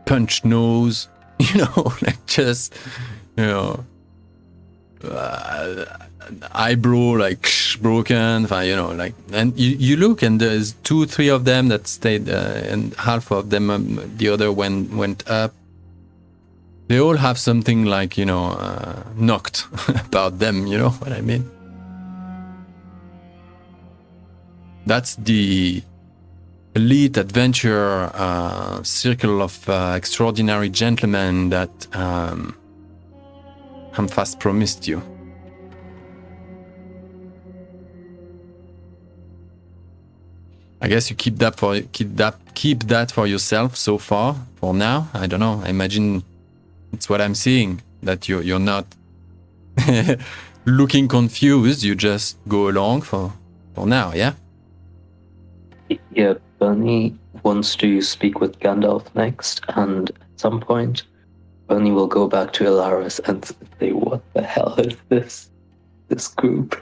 punched nose, like just, eyebrow like broken, like, and you look and there's 2-3 of them that stayed, and half of them, the other went up. They all have something like, knocked about them, you know what I mean? That's the elite adventure circle of extraordinary gentlemen that Humfast promised you. I guess you keep that for yourself so far. For now, I don't know. I imagine it's what I'm seeing, that you're not looking confused. You just go along for now. Yeah. Yeah, Bernie wants to speak with Gandalf next, and at some point, Bernie will go back to Elaris and say, "What the hell is this group?"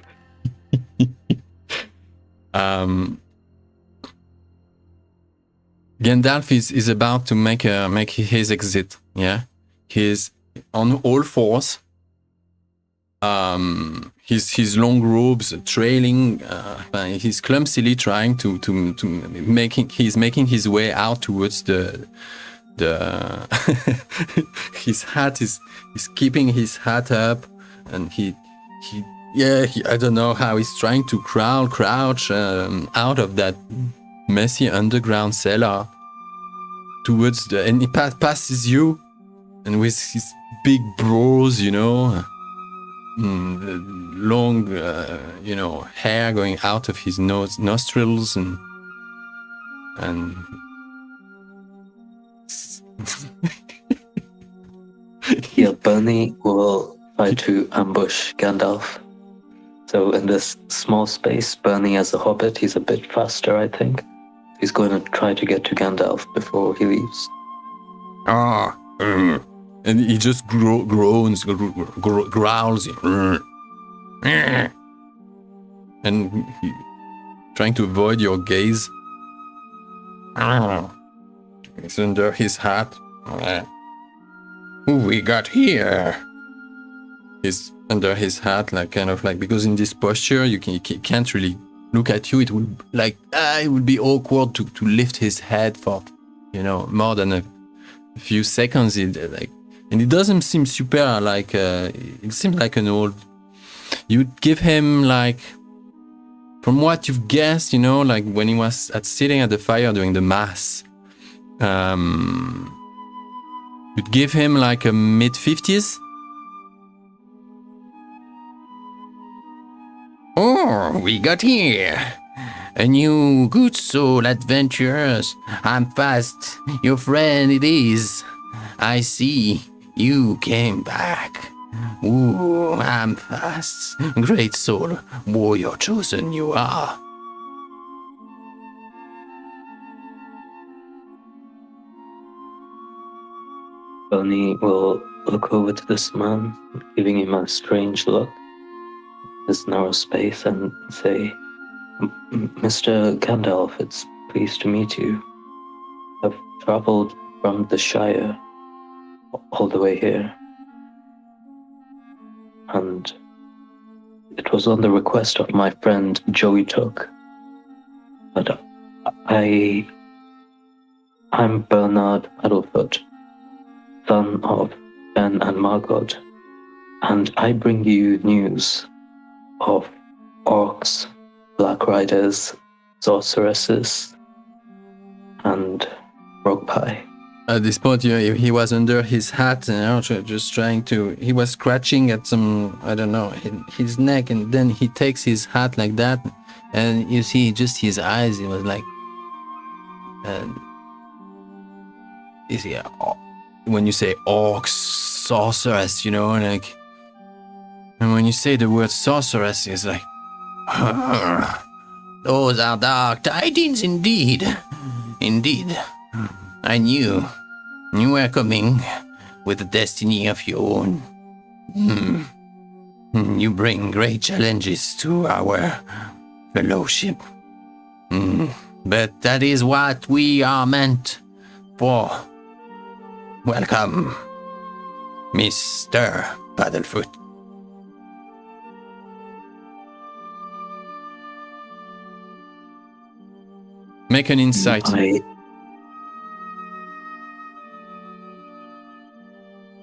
Gandalf is about to make his exit. Yeah, he's on all fours. His long robes trailing. He's clumsily trying to making his way out towards the his hat is keeping his hat up, and he I don't know how he's trying to crouch out of that messy underground cellar towards and he passes you, and with his big brows, long hair going out of his nostrils and Yeah, Bernie will try to ambush Gandalf. So in this small space, Bernie as a hobbit, he's a bit faster, I think. He's going to try to get to Gandalf before he leaves. And he just groans, growls, and he, trying to avoid your gaze. It's under his hat. Who we got here? under his hat, like kind of like, because in this posture you can't really look at you. It would it would be awkward to lift his head for more than a few seconds. And it doesn't seem super like it seems like an old. You'd give him like, from what you've guessed, like when he was sitting at the fire during the mass, you'd give him like a mid-50s. Oh, we got here. A new good soul adventurers. I'm fast. Your friend it is. I see. You came back. Ooh, I'm fast. Great soul. Warrior chosen you are. Bernie will look over to this man, giving him a strange look, this narrow space, and say, Mr. Gandalf, it's pleased to meet you. I've traveled from the Shire all the way here. And it was on the request of my friend Joey Took. But I'm Bernard Paddlefoot, son of Ben and Margot, and I bring you news of orcs, black riders, sorceresses, and rogue pie. At this point, he was under his hat, just trying to. He was scratching at some, I don't know, his neck, and then he takes his hat like that, and you see just his eyes. He was like, you see, when you say orcs, sorceress, like, and when you say the word sorceress, it's like, those are dark tidings indeed. Indeed. I knew you were coming with a destiny of your own. You bring great challenges to our fellowship. But that is what we are meant for. Welcome, Mr. Paddlefoot. Make an insight.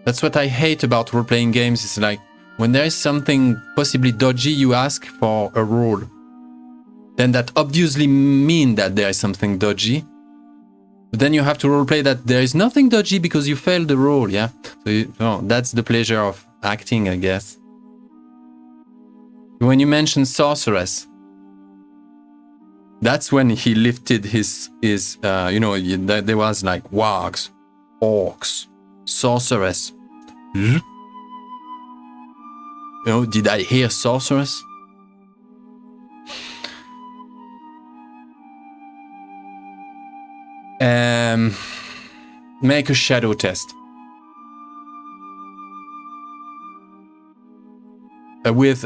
That's what I hate about role-playing games. It's like, when there is something possibly dodgy, you ask for a roll. Then that obviously means that there is something dodgy. But then you have to roleplay that there is nothing dodgy because you failed the roll, yeah? So that's the pleasure of acting, I guess. When you mentioned sorceress, that's when he lifted his there was like wargs, orcs, sorceress. Did I hear sorceress? Make a shadow test. With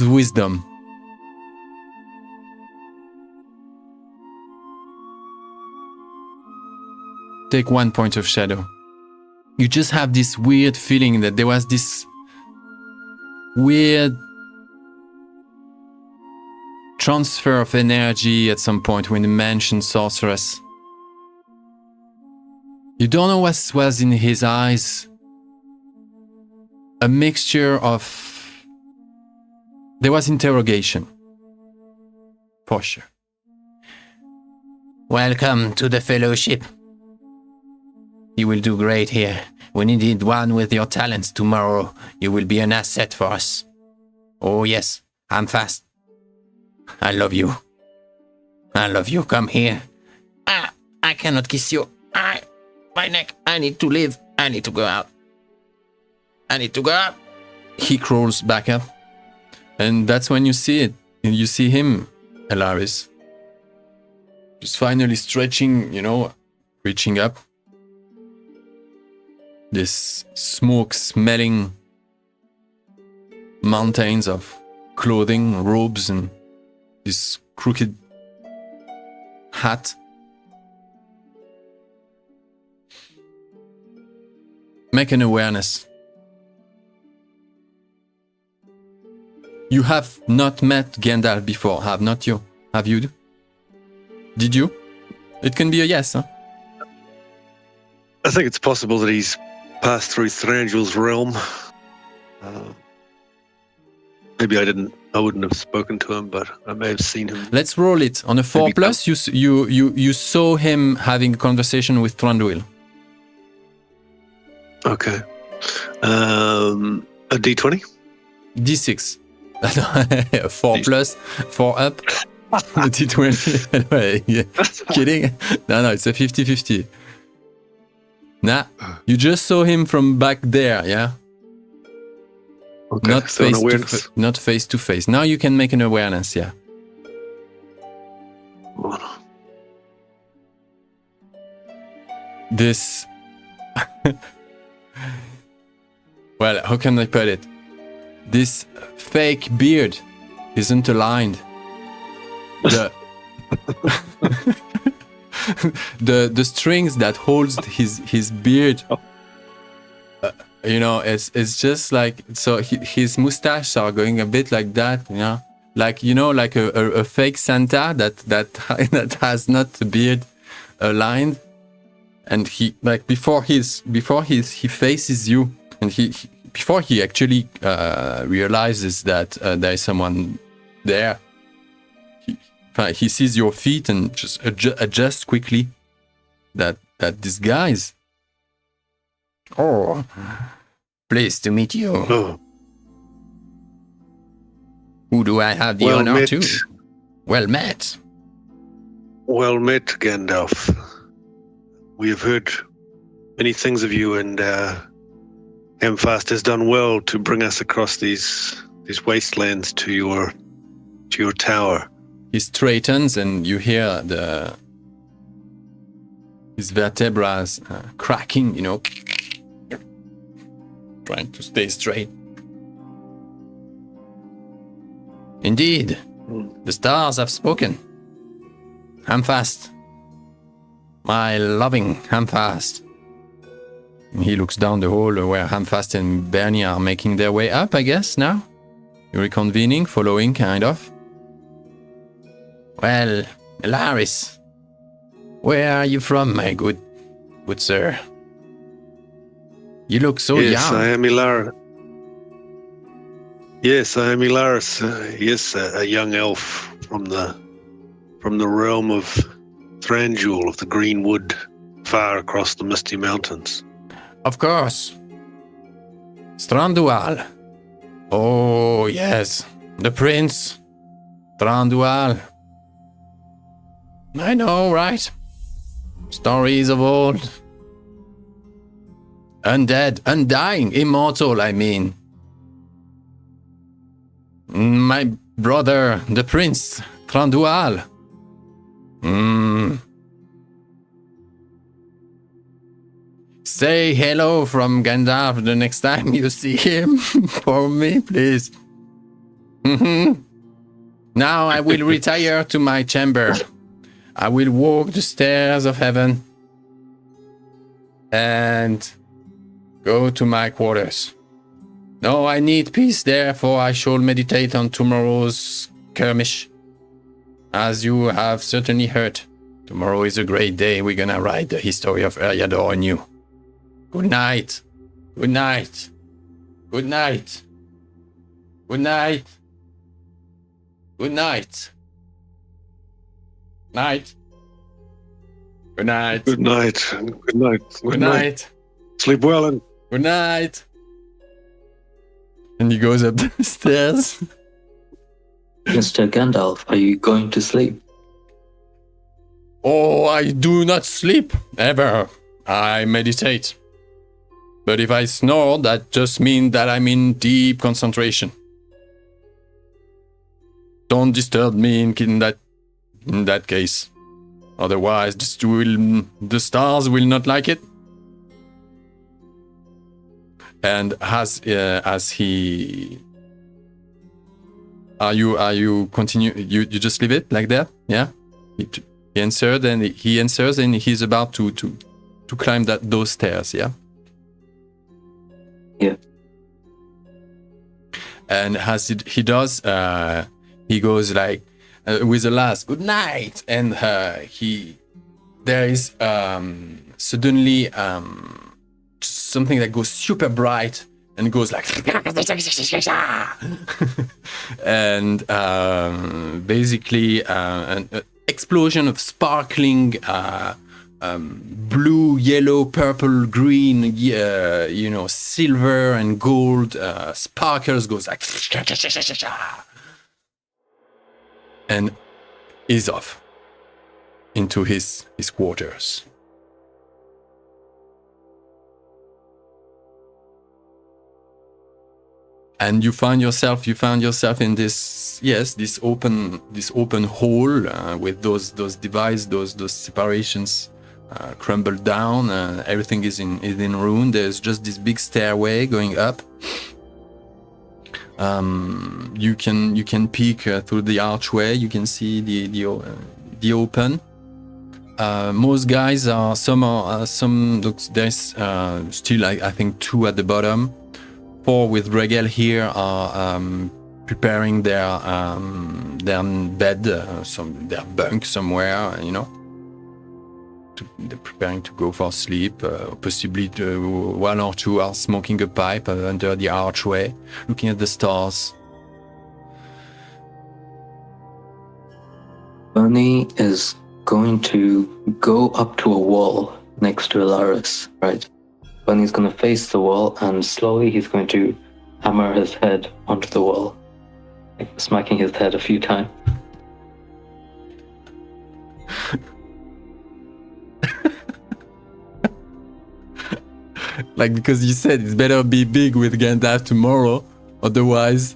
wisdom. Take 1 point of shadow. You just have this weird feeling that there was this weird transfer of energy at some point when you mentioned sorceress. You don't know what was in his eyes. A mixture of... There was interrogation. For sure. Welcome to the fellowship. You will do great here. We needed one with your talents tomorrow. You will be an asset for us. Oh yes, I'm fast. I love you. I love you. Come here. I cannot kiss you. My neck. I need to live. I need to go out. I need to go out. He crawls back up. And that's when you see it. You see him, Elaris. Just finally stretching, reaching up. This smoke-smelling mountains of clothing, robes, and this crooked hat. Make an awareness. You have not met Gandalf before, have not you? Have you? Did you? It can be a yes, huh? I think it's possible that he's passed through Thranduil's realm. Maybe I wouldn't have spoken to him, but I may have seen him. Let's roll it. On a 4 plus, you saw him having a conversation with Thranduil. Okay. A D20? D6. 4 plus, 4 up. D20. Anyway, yeah. Kidding? No, it's a 50-50. Nah, you just saw him from back there, yeah? Okay, Not face to face. Now you can make an awareness, yeah. This... well, how can I put it? This fake beard isn't aligned. The strings that holds his beard, it's just like, so his mustache are going a bit like that, like a fake Santa that has not the beard aligned, and he like before he faces you, and before he actually realizes that there is someone there. He sees your feet and just adjusts quickly that disguise. Oh, pleased to meet you. Oh. Who do I have the honor to? Well met. Well met, Gandalf. We have heard many things of you, and Amphast has done well to bring us across these wastelands to your tower. He straightens, and you hear his vertebrae cracking, trying to stay straight. Indeed, the stars have spoken. Amphast, my loving Amphast. He looks down the hall where Amphast and Bernie are making their way up, I guess, now? You're reconvening, following, kind of? Well, Elaris, where are you from, my good sir? You look so young. Yes, I am Elaris. Yes, I am Elaris. Yes, a young elf from the realm of Thranduil of the Green Wood, far across the Misty Mountains. Of course. Thranduil. Oh, yes. The prince. Thranduil. I know, right? Stories of old. Undead, undying, immortal, I mean. My brother, the prince, Thranduil. Say hello from Gandalf the next time you see him for me, please. Now I will retire to my chamber. I will walk the stairs of heaven and go to my quarters. No, I need peace, therefore I shall meditate on tomorrow's skirmish. As you have certainly heard, tomorrow is a great day. We're gonna write the history of Eriador anew. Good night. Good night. Good night. Good night. Good night. Night. Good night. Good night. Good night. Good night. Sleep well and good night. And he goes up the stairs. Mr. Gandalf, are you going to sleep? Oh, I do not sleep, ever. I meditate. But if I snore, that just means that I'm in deep concentration. Don't disturb me in that case. Otherwise, the stars will not like it. And as he... Are you continue? You just leave it like that? Yeah? He answered, and he answers, and he's about to climb those stairs, yeah? Yeah. And as he does, he goes like with a last good night, and there is suddenly something that goes super bright and goes like and basically an explosion of sparkling blue, yellow, purple, green, silver and gold sparkles goes like and is off into his quarters. And you found yourself in this open hall with those divides, those separations crumbled down. Everything is in ruin. There's just this big stairway going up. You can peek through the archway. You can see the open. Most guys are there's still I think 2 at the bottom. 4 with Regel here are preparing their bed, their bunk somewhere, they're preparing to go for sleep. Possibly 1 or 2 are smoking a pipe under the archway, looking at the stars. Bernie is going to go up to a wall next to Elaris, right? Bernie's going to face the wall, and slowly he's going to hammer his head onto the wall, like smacking his head a few times. Like, because you said it's better be big with Gandalf tomorrow, otherwise.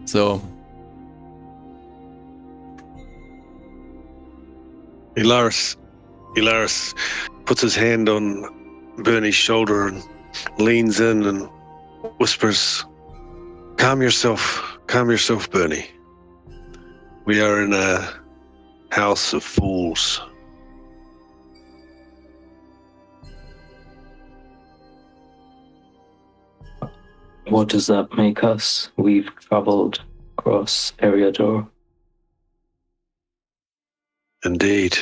So Elaris puts his hand on Bernie's shoulder and leans in and whispers, calm yourself, Bernie. We are in a house of fools. What does that make us? We've traveled across Eriador. Indeed,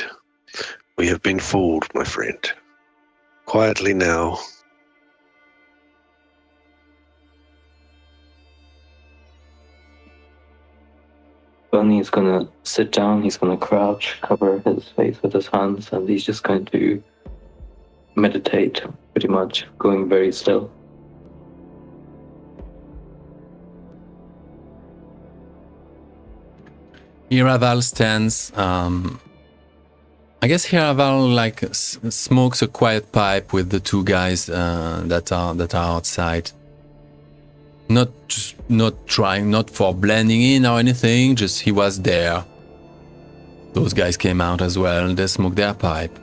we have been fooled, my friend. Quietly now. Bernie is going to sit down, he's going to crouch, cover his face with his hands, and he's just going to meditate, pretty much, going very still. Hiraval stands. I guess Hiraval smokes a quiet pipe with the 2 guys that are outside. Not for blending in or anything. Just he was there. Those guys came out as well. They smoked their pipe.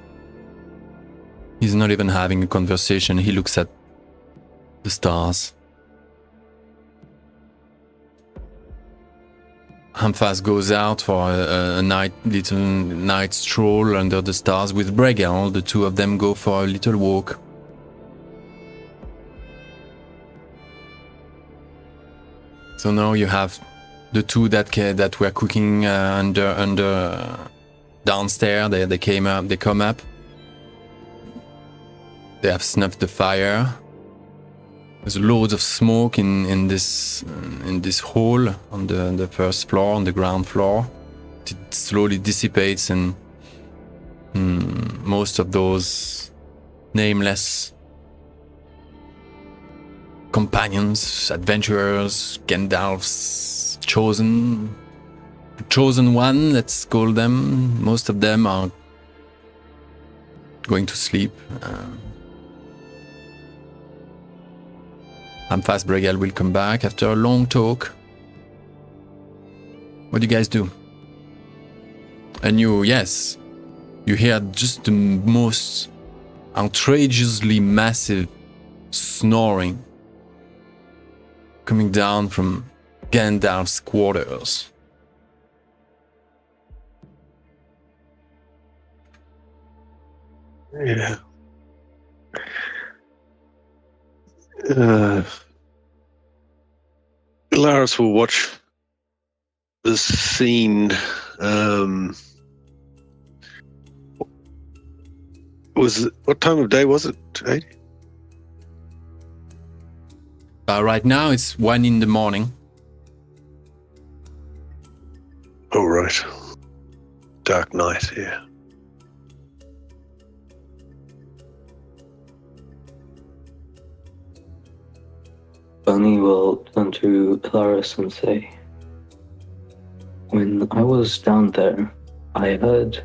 He's not even having a conversation. He looks at the stars. Hamfast goes out for a little night stroll under the stars with Bregel. The 2 of them go for a little walk. So now you have the 2 that were cooking under downstairs. They came up. They come up. They have snuffed the fire. There's loads of smoke in this hall on the first floor, on the ground floor. It slowly dissipates, and most of those nameless companions, adventurers, Gandalf's chosen one, let's call them. Most of them are going to sleep. Hamfast Bregel will come back after a long talk. What do you guys do? And you hear just the most outrageously massive snoring coming down from Gandalf's quarters. Yeah. Elaris will watch this scene. What time of day was it? 8? Right now it's 1 in the morning. Oh, right. Dark night, yeah. Bernie will turn to Elaris and say, when I was down there, I heard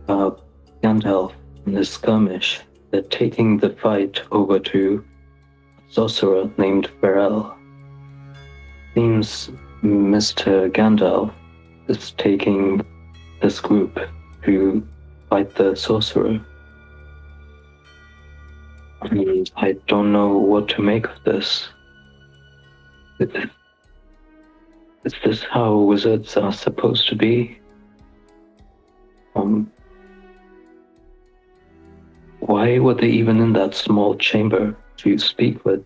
Gandalf in this skirmish. They're taking the fight over to a sorcerer named Farrell. Seems Mr. Gandalf is taking this group to fight the sorcerer. And I don't know what to make of this. Is this how wizards are supposed to be? Why were they even in that small chamber to speak with?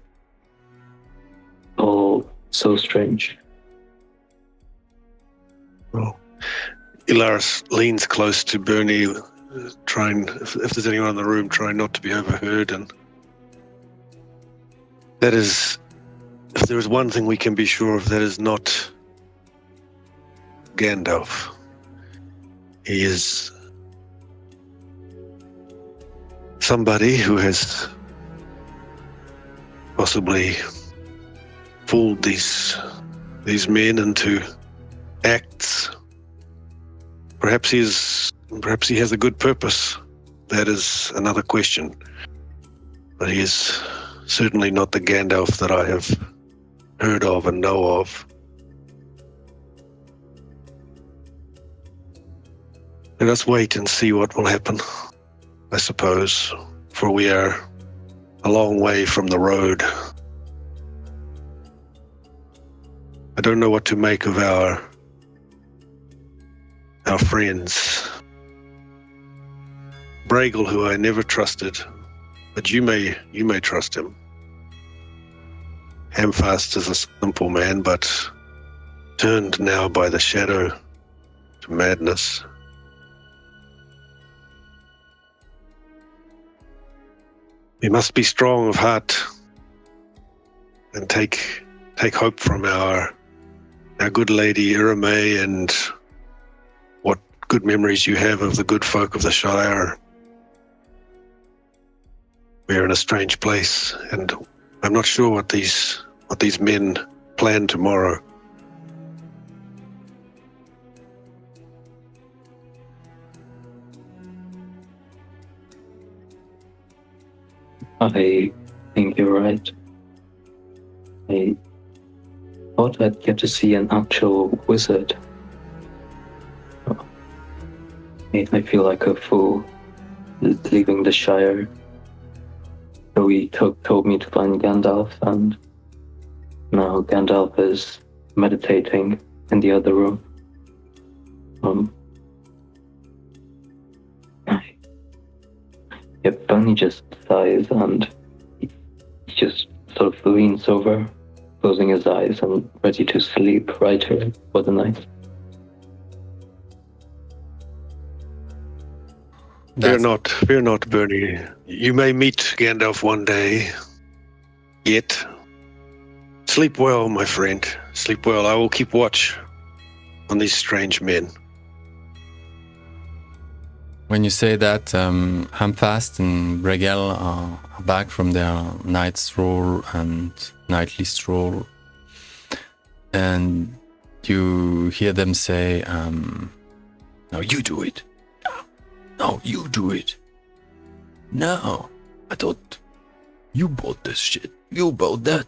All so strange. Well, Elaris leans close to Bernie, trying, if there's anyone in the room, trying not to be overheard. And that is, if there is one thing we can be sure of, that is not Gandalf. He is somebody who has possibly fooled these men into acts. Perhaps he has a good purpose. That is another question. But he is certainly not the Gandalf that I have heard of and know of. Let us wait and see what will happen, I suppose, for we are a long way from the road. I don't know what to make of our friends. Bragel, who I never trusted, but you may trust him. Hamfast is a simple man, but turned now by the shadow to madness. We must be strong of heart and take hope from our good lady Irame and what good memories you have of the good folk of the Shire. We are in a strange place, and I'm not sure what these men plan tomorrow. I think you're right. I thought I'd get to see an actual wizard. I feel like a fool leaving the Shire. So he told me to find Gandalf, and now Gandalf is meditating in the other room. Bernie just sighs and he just sort of leans over, closing his eyes and ready to sleep right here for the night. Fear not, Bernie. You may meet Gandalf one day. Yet, sleep well, my friend. Sleep well. I will keep watch on these strange men. When you say that, Hamfast and Bregel are back from their night stroll and nightly stroll, and you hear them say, "No, you do it. No, you do it. No, I thought you bought this shit. You bought that.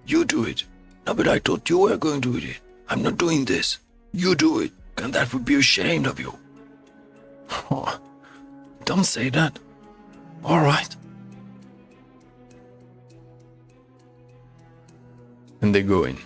You do it. No, but I thought you were going to do it. I'm not doing this. You do it. And that would be ashamed of you." Oh, don't say that. All right. And they go in.